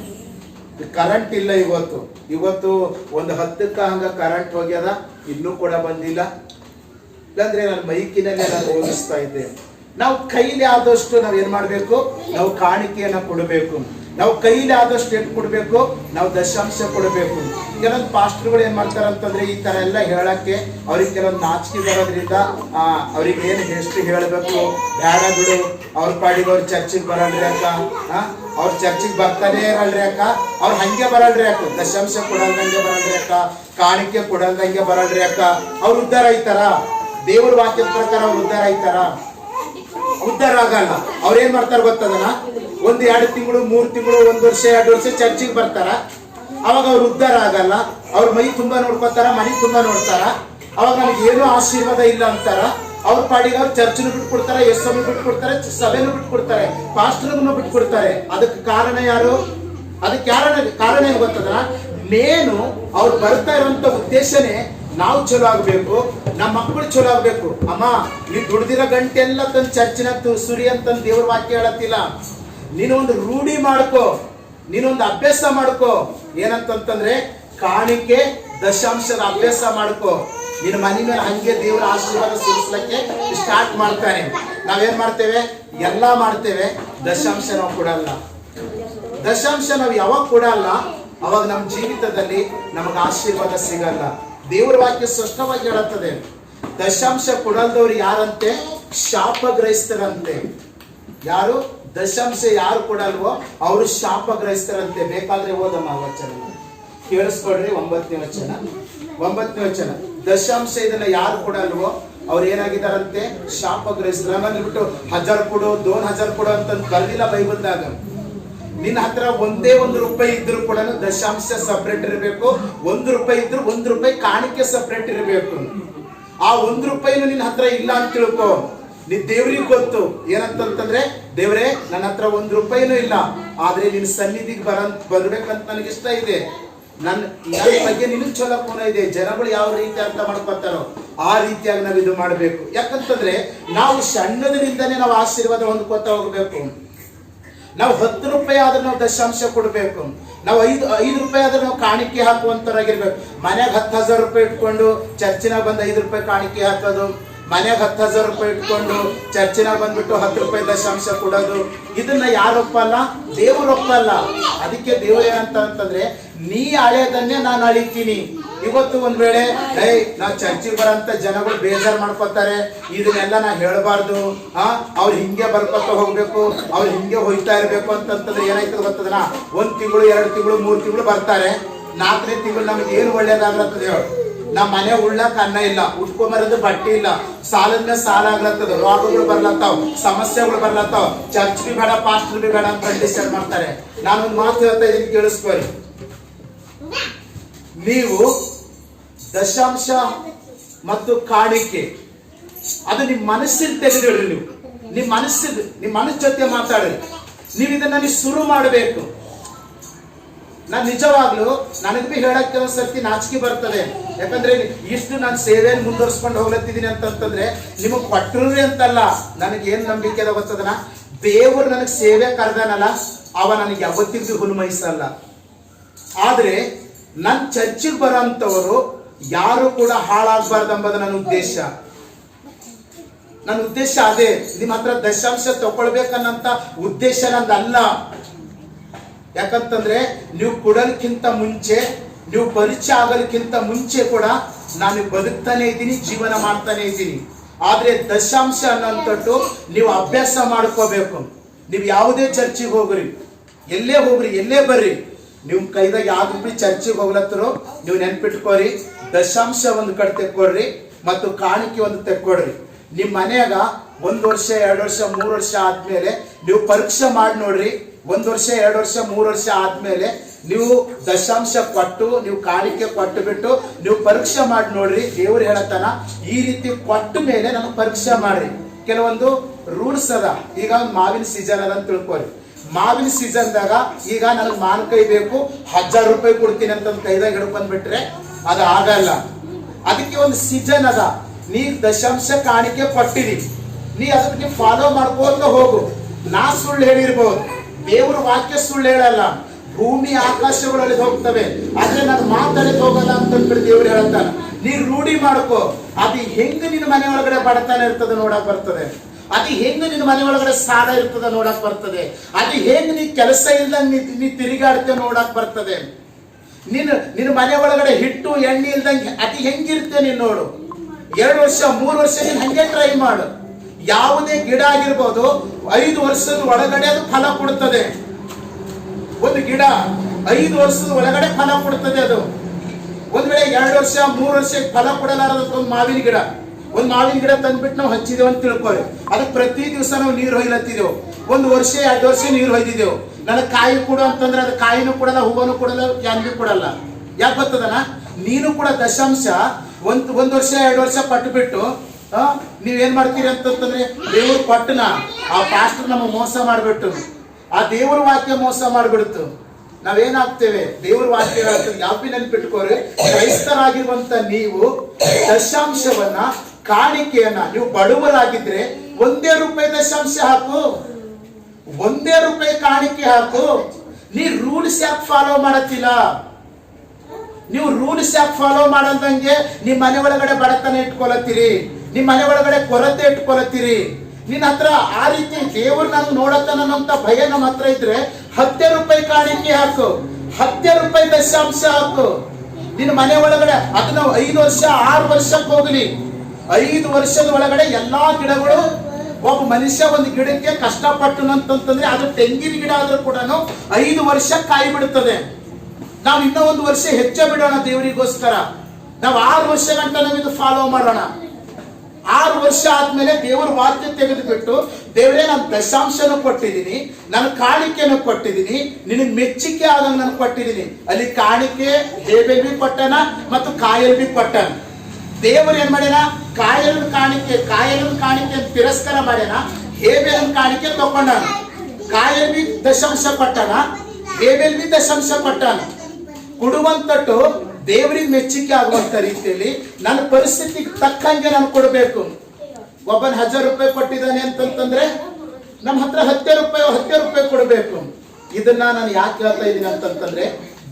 ಕರೆಂಟ್ ಇಲ್ಲ ಇವತ್ತು ಒಂದು 10ಕ್ಕ ಹಂಗ ಕರೆಂಟ್ ಹೋಗ್ಯದ, ಇನ್ನೂ ಕೂಡ ಬಂದಿಲ್ಲ. ಇಲ್ಲಾಂದ್ರೆ ನಾನು ಮೈಕಿನಲ್ಲೇ ನಾನು ಓದಿಸ್ತಾ ಇದ್ದೆ. ನಾವು ಕೈಲಿ ಆದಷ್ಟು ನಾವ್ ಏನ್ ಮಾಡ್ಬೇಕು, ನಾವು ಕಾಣಿಕೆಯನ್ನ ಕೊಡಬೇಕು. ನಾವು ಕೈಲಿ ಆದಷ್ಟು ಎಷ್ಟು ಕೊಡ್ಬೇಕು, ನಾವು ದಶಾಂಶ ಕೊಡಬೇಕು. ಕೆಲವೊಂದು ಪಾಸ್ಟರ್ಗಳು ಏನ್ ಮಾಡ್ತಾರ ಅಂತಂದ್ರೆ ಈ ತರ ಎಲ್ಲ ಹೇಳಕ್ಕೆ ಅವ್ರಿಗೆ ಕೆಲವೊಂದು ನಾಚಿಕೆ ಬರೋದ್ರಿಂದ ಅವ್ರಿಗೆ ಏನ್ ಎಷ್ಟು ಹೇಳ್ಬೇಕು, ಬೇಡ ಬಿಡು, ಅವ್ರ ಪಾಡಿಗೆ ಅವ್ರ ಚರ್ಚಿಗೆ ಬರಲ್ರಿ ಅಕ್ಕ, ಅವ್ರ ಚರ್ಚಿಗೆ ಬರ್ತಾನೆ ಇರಲ್ರಿ ಅಕ್ಕ, ಅವ್ರು ಹಂಗೆ ಬರಲ್ರಿ ಅಕ್ಕ, ದಶಾಂಶ ಕೊಡಲ್ದಂಗೆ ಬರಲ್ರಿ ಅಕ್ಕ, ಕಾಣಿಕೆ ಕೊಡಲ್ದಂಗೆ ಬರಲ್ರಿ ಅಕ್ಕ, ಅವ್ರು ಉದ್ಧಾರ ಆಯ್ತಾರ? ದೇವ್ರ ವಾಕ್ಯದ ಪ್ರಕಾರ ಅವ್ರು ಉದ್ಧಾರ ಆಯ್ತಾರ? ಉದ್ಧಾರ ಆಗಲ್ಲ. ಅವ್ರ ಏನ್ ಮಾಡ್ತಾರ ಗೊತ್ತದನ, 1-2 ತಿಂಗಳು 3 ತಿಂಗಳು 1 ವರ್ಷ 2 ವರ್ಷ ಚರ್ಚಿಗೆ ಬರ್ತಾರ, ಅವಾಗ ಅವ್ರು ಉದ್ಧಾರ ಆಗಲ್ಲ. ಅವ್ರ ಮೈ ತುಂಬಾ ನೋಡ್ಕೊತಾರ, ಮನೆ ತುಂಬಾ ನೋಡ್ತಾರ, ಅವಾಗ ನಮ್ಗೆ ಏನೂ ಆಶೀರ್ವಾದ ಇಲ್ಲ ಅಂತಾರ. ಅವ್ರ ಪಾಡಿಗೆ ಅವ್ರು ಚರ್ಚನ್ನು ಬಿಟ್ಕೊಡ್ತಾರೆ, ಎಸ್ಸನ್ನು ಬಿಟ್ಕೊಡ್ತಾರೆ, ಸಭೆನೂ ಬಿಟ್ಕೊಡ್ತಾರೆ, ಪಾಸ್ಟರ್ನು ಬಿಟ್ಕೊಡ್ತಾರೆ. ಅದಕ್ಕೆ ಕಾರಣ ಯಾರು? ಅದಕ್ಕೆ ಕಾರಣ ಏನ್ ಗೊತ್ತದ, ನೇನು ಅವ್ರು ಬರ್ತಾ ಇರುವಂತ ಉದ್ದೇಶನೇ ನಾವು ಚಲೋ ಆಗ್ಬೇಕು, ನಮ್ಮ ಮಕ್ಕಳು ಚಲೋ ಆಗ್ಬೇಕು. ಅಮ್ಮ, ನೀ ದುಡ್ದಿರೋ ಗಂಟೆ ಎಲ್ಲ ತಂದು ಚರ್ಚಿನ ಸುರಿ ಅಂತಂದು ದೇವ್ರ ವಾಕ್ಯ ಹೇಳತ್ತಿಲ್ಲ. ನೀನೊಂದು ರೂಢಿ ಮಾಡ್ಕೋ, ನೀನೊಂದು ಅಭ್ಯಾಸ ಮಾಡ್ಕೋ. ಏನಂತಂದ್ರೆ ಕಾಣಿಕೆ ದಶಾಂಶದ ಅಭ್ಯಾಸ ಮಾಡ್ಕೋ. ನಿನ್ನ ಮನೆ ಮೇಲೆ ಹಂಗೆ ದೇವರ ಆಶೀರ್ವಾದ ಸುರಿಸ್ಲಿಕ್ಕೆ ಸ್ಟಾರ್ಟ್ ಮಾಡ್ತಾನೆ. ನಾವೇನ್ ಮಾಡ್ತೇವೆ, ಎಲ್ಲಾ ಮಾಡ್ತೇವೆ, ದಶಾಂಶ ನಾವು ಕೊಡಲ್ಲ. ದಶಾಂಶ ನಾವು ಯಾವಾಗ ಕೊಡಲ್ಲ ಅವಾಗ ನಮ್ಮ ಜೀವಿತದಲ್ಲಿ ನಮಗೆ ಆಶೀರ್ವಾದ ಸಿಗಲ್ಲ. ದೇವರ ವಾಕ್ಯ ಸ್ಪಷ್ಟವಾಗಿ ಹೇಳುತ್ತದೆ, ದಶಾಂಶ ಕೊಡಲ್ದವ್ರು ಯಾರಂತೆ, ಶಾಪಗ್ರಹಿಸ್ತರಂತೆ. ಯಾರು ದಶಾಂಶ ಯಾರು ಕೊಡಲ್ವೋ ಅವರು ಶಾಪಗ್ರಹಿಸ್ತರಂತೆ. ಬೇಕಾದ್ರೆ ಓದಮ್ಮ ವಚನ ಕೇಳಿಸ್ಕೊಡ್ರಿ. 9ನೇ ವಚನ. ದಶಾಂಶ ಇದನ್ನ ಯಾರು ಕೊಡಲ್ವೋ ಅವ್ರು ಏನಾಗಿದಾರಂತೆ, ಶಾಪಗ್ರಹಿಸ್ತರು. ನಮ್ಮಲ್ಲಿ ಬಿಟ್ಟು 1000 ಕೊಡು, 2000 ಕೊಡು ಅಂತ ಕರ್ದಿಲ್ಲ ಬೈಬಲ್ದಾಗ. ನಿನ್ನ ಹತ್ರ ಒಂದೇ ₹1 ಇದ್ರು ಕೂಡ ದಶಾಂಶ ಸಪ್ರೇಟ್ ಇರಬೇಕು. ₹1 ಇದ್ರು ₹1 ಕಾಣಿಕೆ ಸಪ್ರೇಟ್ ಇರಬೇಕು. ಆ ₹1 ನಿನ್ನ ಹತ್ರ ಇಲ್ಲ ಅಂತ ತಿಳ್ಕೊ. ನೀ ದೇವ್ರಿಗೆ ಗೊತ್ತು ಏನಂತಂದ್ರೆ, ದೇವ್ರೆ ನನ್ನ ಹತ್ರ ₹1 ಇಲ್ಲ, ಆದ್ರೆ ನಿನ್ ಸನ್ನಿಧಿಗೆ ಬರ್ಬೇಕಂತ ನನಗೆ ಇಷ್ಟ ಇದೆ. ನನ್ನ ಬಗ್ಗೆ ನಿನಗ್ ಚಲೋ ಕೋನ ಇದೆ. ಜನಗಳು ಯಾವ ರೀತಿ ಅರ್ಥ ಮಾಡ್ಕೊತಾರೋ ಆ ರೀತಿಯಾಗಿ ನಾವು ಇದು ಮಾಡ್ಬೇಕು. ಯಾಕಂತಂದ್ರೆ ನಾವು ಸಣ್ಣದರಿಂದನೇ ನಾವು ಆಶೀರ್ವಾದ ಹೊಂದ್ಕೋತಾ ಹೋಗ್ಬೇಕು. ನಾವು ₹10 ಆದ್ರೆ ನಾವು ದಶಾಂಶ ಕೊಡ್ಬೇಕು. ನಾವು ಐದು ರೂಪಾಯಿ ಆದ್ರೆ ನಾವು ಕಾಣಿಕೆ ಹಾಕುವಂತರಾಗಿರ್ಬೇಕು. ಮನ್ಯಾಗ 10,000 ರೂಪಾಯಿ ಇಟ್ಕೊಂಡು ಚರ್ಚಿನಾಗ ಬಂದು 5 ರೂಪಾಯಿ ಕಾಣಿಕೆ ಹಾಕೋದು, ಮನ್ಯಾಗ 10,000 ರೂಪಾಯಿ ಇಟ್ಕೊಂಡು ಚರ್ಚಿನಾಗ ಬಂದ್ಬಿಟ್ಟು 10 ರೂಪಾಯಿ ದಶಾಂಶ ಕೊಡೋದು, ಇದನ್ನ ಯಾರು ಒಪ್ಪಲ್ಲ? ದೇವರು ಒಪ್ಪಲ್ಲ. ಅದಕ್ಕೆ ದೇವರು ಏನಂತ ಅಂತಂದ್ರೆ, ನೀ ಅಳೆಯದನ್ನೇ ನಾನು ಅಳಿತೀನಿ. ಇವತ್ತು ಒಂದ್ ವೇಳೆ ನಾವ್ ಚರ್ಚಿಗೆ ಬರಂತ ಜನಗಳು ಬೇಜಾರ್ ಮಾಡ್ಕೊತಾರೆ, ಇದನ್ನೆಲ್ಲ ನಾ ಹೇಳ್ಬಾರ್ದು, ಅವ್ರು ಹಿಂಗೆ ಬರ್ಕೊತ ಹೋಗ್ಬೇಕು, ಅವ್ರು ಹಿಂಗೆ ಹೋಯ್ತಾ ಇರ್ಬೇಕು ಅಂತಂತಂದ್ರೆ ಏನಾಯ್ತದ ಗೊತ್ತದನ? 1 ತಿಂಗಳು 2 ತಿಂಗಳು 3 ತಿಂಗಳು ಬರ್ತಾರೆ, 4ನೇ ತಿಂಗಳು ನಮ್ಗೆ ಏನು ಒಳ್ಳೇದಾಗ್ಲತ್ತದ ಹೇಳು? ನಮ್ಮ ಮನೆ ಉಳ್ಳಾಕ ಅನ್ನ ಇಲ್ಲ, ಉಟ್ಕೊಂಬರೋದು ಬಟ್ಟೆ ಇಲ್ಲ, ಸಾಲದ ಮೇಲೆ ಸಾಲ ಆಗ್ಲತ್ತದ, ರೋಗಗಳು ಬರ್ಲತ್ತಾವ್, ಸಮಸ್ಯೆಗಳು ಬರ್ಲತ್ತಾವ್, ಚರ್ಚ್ ಬಿ ಬೇಡ ಪಾಸ್ಟರ್ ಬಿ ಬೇಡ ಅಂತ ಡಿಸೈಡ್ ಮಾಡ್ತಾರೆ. ನಾನೊಂದು ಮಾತು ಹೇಳ್ತಾ ಇದೀನಿ, ಕೇಳಿಸ್ಕೊಳ್ಳಿ. ನೀವು ದಶಾಂಶ ಮತ್ತು ಕಾಣಿಕೆ ಅದು ನಿಮ್ ಮನಸ್ಸಿನ ತೆಗೆದಿಡ್ರಿ. ನೀವು ನಿಮ್ ಮನಸ್ಸು ಜೊತೆ ಮಾತಾಡ್ರಿ. ನೀವು ಇದನ್ನ ನೀವು ಶುರು ಮಾಡಬೇಕು. ನಾನ್ ನಿಜವಾಗ್ಲು ನನಗ್ ಬಿ ಹೇಳಕ್ ಕೆಲವು ಸರ್ತಿ ನಾಚಿಕೆ ಬರ್ತದೆ. ಯಾಕಂದ್ರೆ ಇಷ್ಟು ನಾನು ಸೇವೆಯನ್ನು ಮುಂದುವರ್ಸ್ಕೊಂಡು ಹೋಗ್ಲತ್ತಿದ್ದೀನಿ ಅಂತಂದ್ರೆ ನಿಮಗ್ ಕೊಟ್ಟರು ಅಂತಲ್ಲ, ನನಗೆ ಏನ್ ನಂಬಿಕೆ ಅದ ಗೊತ್ತದನ? ದೇವರು ನನಗ್ ಸೇವೆ ಕರೆದನಲ್ಲ, ಅವ ನನಗೆ ಯಾವತ್ತಿಗೂ ಹುಲ್ಮೈಸಲ್ಲ. ಆದ್ರೆ ನನ್ ಚರ್ಚಿಗೆ ಬರೋಂಥವರು ಯಾರು ಕೂಡ ಹಾಳಾಗಬಾರ್ದು ಎಂಬುದು ನನ್ನ ಉದ್ದೇಶ ಅದೇ. ನಿಮ್ಮ ಹತ್ರ ದಶಾಂಶ ತಗೊಳ್ಬೇಕನ್ನಂತ ಉದ್ದೇಶ ನಂದಲ್ಲ. ಯಾಕಂತಂದ್ರೆ ನೀವು ಕೊಡೋದಕ್ಕಿಂತ ಮುಂಚೆ, ನೀವು ಪರಿಚಯ ಆಗೋದಕ್ಕಿಂತ ಮುಂಚೆ ಕೂಡ ನಾನು ಬದುಕ್ತಾನೆ ಇದ್ದೀನಿ, ಜೀವನ ಮಾಡ್ತಾನೆ ಇದ್ದೀನಿ. ಆದ್ರೆ ದಶಾಂಶ ಅನ್ನೋಂಥದ್ದು ನೀವು ಅಭ್ಯಾಸ ಮಾಡ್ಕೋಬೇಕು. ನೀವು ಯಾವುದೇ ಚರ್ಚಿಗೆ ಹೋಗ್ರಿ, ಎಲ್ಲೇ ಹೋಗ್ರಿ, ಎಲ್ಲೇ ಬರ್ರಿ, ನೀವು ಕೈದಾಗ ಯಾವ್ದು ಚರ್ಚಿಗೆ ಹೋಗ್ಲತ್ತರೋ ನೀವು ನೆನ್ಪಿಟ್ಕೋರಿ, ದಶಾಂಶ ಒಂದು ಕಡೆ ತೆಕ್ಕೊಡ್ರಿ ಮತ್ತು ಕಾಣಿಕೆ ಒಂದು ತೆಕ್ಕೊಡ್ರಿ. ನಿಮ್ ಮನ್ಯಾಗ 1 ವರ್ಷ 2 ವರ್ಷ 3 ವರ್ಷ ಆದ್ಮೇಲೆ ನೀವು ಪರೀಕ್ಷೆ ಮಾಡಿ ನೋಡ್ರಿ. 1 ವರ್ಷ 2 ವರ್ಷ 3 ವರ್ಷ ಆದ್ಮೇಲೆ ನೀವು ದಶಾಂಶ ಕೊಟ್ಟು, ನೀವು ಕಾಣಿಕೆ ಕೊಟ್ಟು ಬಿಟ್ಟು ನೀವು ಪರೀಕ್ಷೆ ಮಾಡಿ ನೋಡ್ರಿ. ದೇವ್ರು ಹೇಳತ್ತಾನ, ಈ ರೀತಿ ಕೊಟ್ಟ ಮೇಲೆ ನನಗೆ ಪರೀಕ್ಷೆ ಮಾಡ್ರಿ. ಕೆಲವೊಂದು ರೂಲ್ಸ್ ಅದ. ಈಗ ಮಾವಿನ ಸೀಸನ್ ಅದ ಅಂತ ತಿಳ್ಕೊರಿ. ಮಾವಿನ ಸೀಸನ್ದಾಗ ಈಗ ನನಗೆ ಮಾವಿನಕಾಯಿ ಬೇಕು, 1000 ರೂಪಾಯಿ ಕೊಡ್ತೀನಿ ಅಂತ ಕೈದಾಗ ಹಿಡ್ಕೊಂಡ್ಬಿಟ್ರೆ ಅದು ಆಗಲ್ಲ. ಅದಕ್ಕೆ ಒಂದು ಸೀಸನ್ ಅದ. ನೀ ದಶಾಂಶ ಕಾಣಿಕೆ ಕೊಟ್ಟಿರಿ, ನೀ ಅದಕ್ಕೆ ಫಾಲೋ ಮಾಡ್ಕೋತ ಹೋಗು. ನಾ ಸುಳ್ಳು ಹೇಳಿರ್ಬೋದು, ದೇವ್ರ ವಾಕ್ಯ ಸುಳ್ಳು ಹೇಳಲ್ಲ. ಭೂಮಿ ಆಕಾಶಗಳಲ್ಲಿ ಹೋಗ್ತವೆ, ಆದ್ರೆ ನಾನು ಮಾತಾಡಿದ್ ಹೋಗಲ್ಲ ಅಂತಂದ್ಬಿಟ್ಟು ದೇವ್ರು ಹೇಳ್ತಾನ. ನೀ ರೂಢಿ ಮಾಡ್ಕೋ. ಅದು ಹೆಂಗ್ ನಿನ್ನ ಮನೆ ಒಳಗಡೆ ಬಡತನ ಇರ್ತದೆ ನೋಡಕ್ ಬರ್ತದೆ. ಅದು ಹೆಂಗ್ ನಿನ್ನ ಮನೆ ಒಳಗಡೆ ಸಾಲ ಇರ್ತದೆ ನೋಡಕ್ ಬರ್ತದೆ. ಅದು ಹೆಂಗ್ ನೀ ಕೆಲಸ ಇಲ್ದಂಗ್ ನೀ ತಿರುಗಾಡ್ತೇವೆ ನೋಡಕ್ ಬರ್ತದೆ. ನಿನ್ನ ಮನೆ ಒಳಗಡೆ ಹಿಟ್ಟು ಎಣ್ಣೆ ಇಲ್ದಂಗೆ ಅದು ಹೆಂಗಿರುತ್ತೆ ನೀನ್ ನೋಡು. 2 ವರ್ಷ 3 ವರ್ಷ ನೀನ್ ಹಂಗೆ ಟ್ರೈ ಮಾಡು. ಯಾವುದೇ ಗಿಡ ಆಗಿರ್ಬೋದು, 5 ವರ್ಷದ ಒಳಗಡೆ ಅದು ಫಲ ಕೊಡುತ್ತದೆ. ಒಂದು ಗಿಡ 5 ವರ್ಷದ ಒಳಗಡೆ ಫಲ ಕೊಡುತ್ತದೆ. ಅದು ಒಂದ್ ವೇಳೆ 2 ವರ್ಷ 3 ವರ್ಷ ಫಲ ಕೊಡಲಾರದ ಒಂದು ಮಾವಿನ ಗಿಡ ತಂದ್ಬಿಟ್ಟು ನಾವು ಹಚ್ಚಿದೇವು ಅಂತ ತಿಳ್ಕೊಳ್ಳಿ. ಅದಕ್ಕೆ ಪ್ರತಿ ದಿವಸ ನಾವು ನೀರು ಹೊಯ್ಲತ್ತಿದೆವು. 1 ವರ್ಷ 2 ವರ್ಷ ನೀರು ಹೊಯ್ದಿದ್ದೆವು. ನನಗೆ ಕಾಯಿ ಕೊಡು ಅಂತಂದ್ರೆ ಅದು ಕಾಯಿನೂ ಕೊಡಲ್ಲ, ಹೂವನು ಕೊಡಲ್ಲ, ಯಾರಿಗೂ ಕೊಡಲ್ಲ. ಯಾಕೆ ಗೊತ್ತದನ? ನೀನು ಕೂಡ ದಶಾಂಶ 1 ವರ್ಷ 2 ವರ್ಷ ಪಟ್ಟುಬಿಟ್ಟು ನೀವೇನ್ ಮಾಡ್ತೀರಿ ಅಂತಂದ್ರೆ, ದೇವ್ರ ಪಟ್ಟನ ಆ ಪಾಸ್ಟರ್ ನಮಗೆ ಮೋಸ ಮಾಡ್ಬಿಟ್ಟು, ಆ ದೇವ್ರ ವಾಕ್ಯ ಮೋಸ ಮಾಡ್ಬಿಡ್ತು. ನಾವೇನಾಗ್ತೇವೆ? ದೇವ್ರ ವಾಕ್ಯ ಹೇಳ್ತೇವೆ. ಯಾಪಿ ನೆನ್ಪಿಟ್ಕೋರಿ, ಕ್ರೈಸ್ತರಾಗಿರುವಂತ ನೀವು ದಶಾಂಶವನ್ನ, ಕಾಣಿಕೆಯನ್ನ, ನೀವು ಬಡವರಾಗಿದ್ರೆ 1 ರೂಪಾಯಿ ದಶಾಂಶ ಹಾಕು, 1 ರೂಪಾಯಿ ಕಾಣಿಕೆ ಹಾಕು. ನೀ ರೂಲ್ಸ್ ಯಾಕೆ ಫಾಲೋ ಮಾಡತ್ತಿಲ್ಲ? ನೀವು ರೂಲ್ಸ್ ಯಾಕೆ ಫಾಲೋ ಮಾಡಲ್ದಂಗೆ ನಿಮ್ಮ ಮನೆ ಒಳಗಡೆ ಬಡತನ ಇಟ್ಕೊಳತ್ತೀರಿ, ನಿಮ್ಮ ಮನೆ ಒಳಗಡೆ ಕೊರತೆ ಇಟ್ಕೊಳತ್ತೀರಿ. ನಿನ್ನ ಹತ್ರ ಆ ರೀತಿ ದೇವ್ರು ನಾನು ನೋಡತ್ತಾನಂತ ಭಯ ನಮ್ಮ ಹತ್ರ ಇದ್ರೆ 10 ರೂಪಾಯಿ ಕಾಣಿಕೆ ಹಾಕು, 10 ರೂಪಾಯಿ ದಶಾಂಶ ಹಾಕು. ನಿನ್ನ ಮನೆ ಒಳಗಡೆ ಅದು ನಾವು 5 ವರ್ಷ 6 ವರ್ಷಕ್ಕೆ ಹೋಗ್ಲಿ, 5 ವರ್ಷದ ಒಳಗಡೆ ಎಲ್ಲಾ ಗಿಡಗಳು, ಒಬ್ಬ ಮನುಷ್ಯ ಒಂದು ಗಿಡಕ್ಕೆ ಕಷ್ಟಪಟ್ಟು ಅಂತಂದ್ರೆ ಅದು ತೆಂಗಿನ ಗಿಡ ಆದ್ರೂ ಕೂಡ 5 ವರ್ಷ ಕಾಯಿ ಬಿಡುತ್ತದೆ. ನಾವು ಇನ್ನೂ 1 ವರ್ಷ ಹೆಚ್ಚ ಬಿಡೋಣ ದೇವರಿಗೋಸ್ಕರ. ನಾವು 6 ವರ್ಷ ಗಂಟ ನಾವು ಇದು ಫಾಲೋ ಮಾಡೋಣ. 6 ವರ್ಷ ಆದ್ಮೇಲೆ ದೇವರ ವಾಕ್ಯ ತೆಗೆದುಬಿಟ್ಟು, ದೇವರೇ ನಾನು ದಶಾಂಶನೂ ಕೊಟ್ಟಿದ್ದೀನಿ, ನಾನು ಕಾಣಿಕೆನೂ ಕೊಟ್ಟಿದ್ದೀನಿ, ನಿನಗೆ ಮೆಚ್ಚುಗೆ ಆದಂಗೆ ನಾನು ಕೊಟ್ಟಿದ್ದೀನಿ. ಅಲ್ಲಿ ಕಾಣಿಕೆ ಹೇಬೆಲ್ ಬಿ ಕೊಟ್ಟನ ಮತ್ತು ಕಾಯಲ್ ಬಿ ಕೊಟ್ಟನ. ದೇವರು ಏನ್ ಮಾಡ್ಯಾನ? ಕಾಯಲ್ ಕಾಣಿಕೆ ತಿರಸ್ಕಾರ ಮಾಡ್ಯಾನ, ಹೇಬೆಲ್ ಕಾಣಿಕೆ ತಕೊಂಡಾನ. ಕಾಯಲ್ ಬಿ ದಶಾಂಶ ಕೊಟ್ಟನ, ಹೇಬೆಲ್ ಬಿ ದಶಾಂಶ ಕೊಟ್ಟಾನ. ಕೊಡುವಂತಟ್ಟು ದೇವರಿಗೆ ಮೆಚ್ಚುಗೆ ಆಗುವಂತ ರೀತಿಯಲ್ಲಿ ನನ್ನ ಪರಿಸ್ಥಿತಿಗೆ ತಕ್ಕಂಗೆ ನಾನು ಕೊಡಬೇಕು. ಒಬ್ಬನ 1000 ರೂಪಾಯಿ ಕೊಟ್ಟಿದ್ದಾನೆ ಅಂತಂದ್ರೆ ನಮ್ಮ ಹತ್ರ 10 ರೂಪಾಯಿ ಕೊಡಬೇಕು. ಇದನ್ನ ನಾನು ಯಾಕೆ ಹೇಳ್ತಾ ಇದ್ದೀನಿ ಅಂತಂತಂದ್ರೆ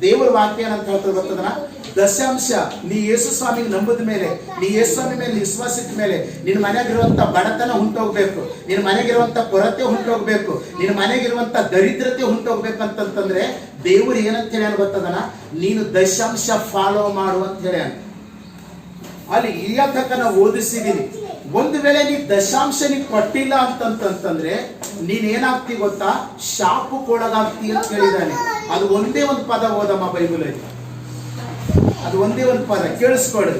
ದೇವರ ವಾಕ್ಯ ಏನಂತ ಹೇಳ್ತಾರೆ ಗೊತ್ತದನ, ದಶಾಂಶ ನೀ ಯೇಸು ಸ್ವಾಮಿಗೆ ನಂಬದ ಮೇಲೆ, ನೀ ಯೇಸು ಸ್ವಾಮಿ ಮೇಲೆ ವಿಶ್ವಾಸ ಇಟ್ಟ ಮೇಲೆ ನಿನ್ನ ಮನೆಗಿರುವಂತ ಬಡತನ ಹೊಂಟೋಗ್ಬೇಕು, ನಿನ್ನ ಮನೆಗಿರುವಂತ ಕೊರತೆ ಹೊಂಟೋಗ್ಬೇಕು, ನಿನ್ನ ಮನೆಗಿರುವಂತ ದರಿದ್ರತೆ ಹೊಂಟೋಗ್ಬೇಕು ಅಂತಂತಂದ್ರೆ ದೇವರು ಏನಂತ ಹೇಳಿ ಗೊತ್ತದನ, ನೀನು ದಶಾಂಶ ಫಾಲೋ ಮಾಡು ಅಂತ ಹೇಳಿ ಅಲ್ಲಿ ಇಲ್ಲಿಯ ತನಕ ನಾವು ಓದಿಸಿದೀನಿ. ಒಂದು ವೇಳೆ ನೀ ದಶಾಂಶ ನೀ ಕೊಟ್ಟಿಲ್ಲ ಅಂತಂತಂದ್ರೆ ನೀನ್ ಏನಾಗ್ತಿ ಗೊತ್ತಾ, ಶಾಪಕ್ಕೊಳಗಾಗ್ತಿ ಅಂತ ಹೇಳಿದಾನೆ. ಅದು ಒಂದೇ ಒಂದು ಪದ ಓದಮ್ಮ ಬೈಬಲಲ್ಲಿ, ಅದು ಒಂದೇ ಒಂದು ಪದ ಕೇಳಿಸ್ಕೊಡ್ರಿ.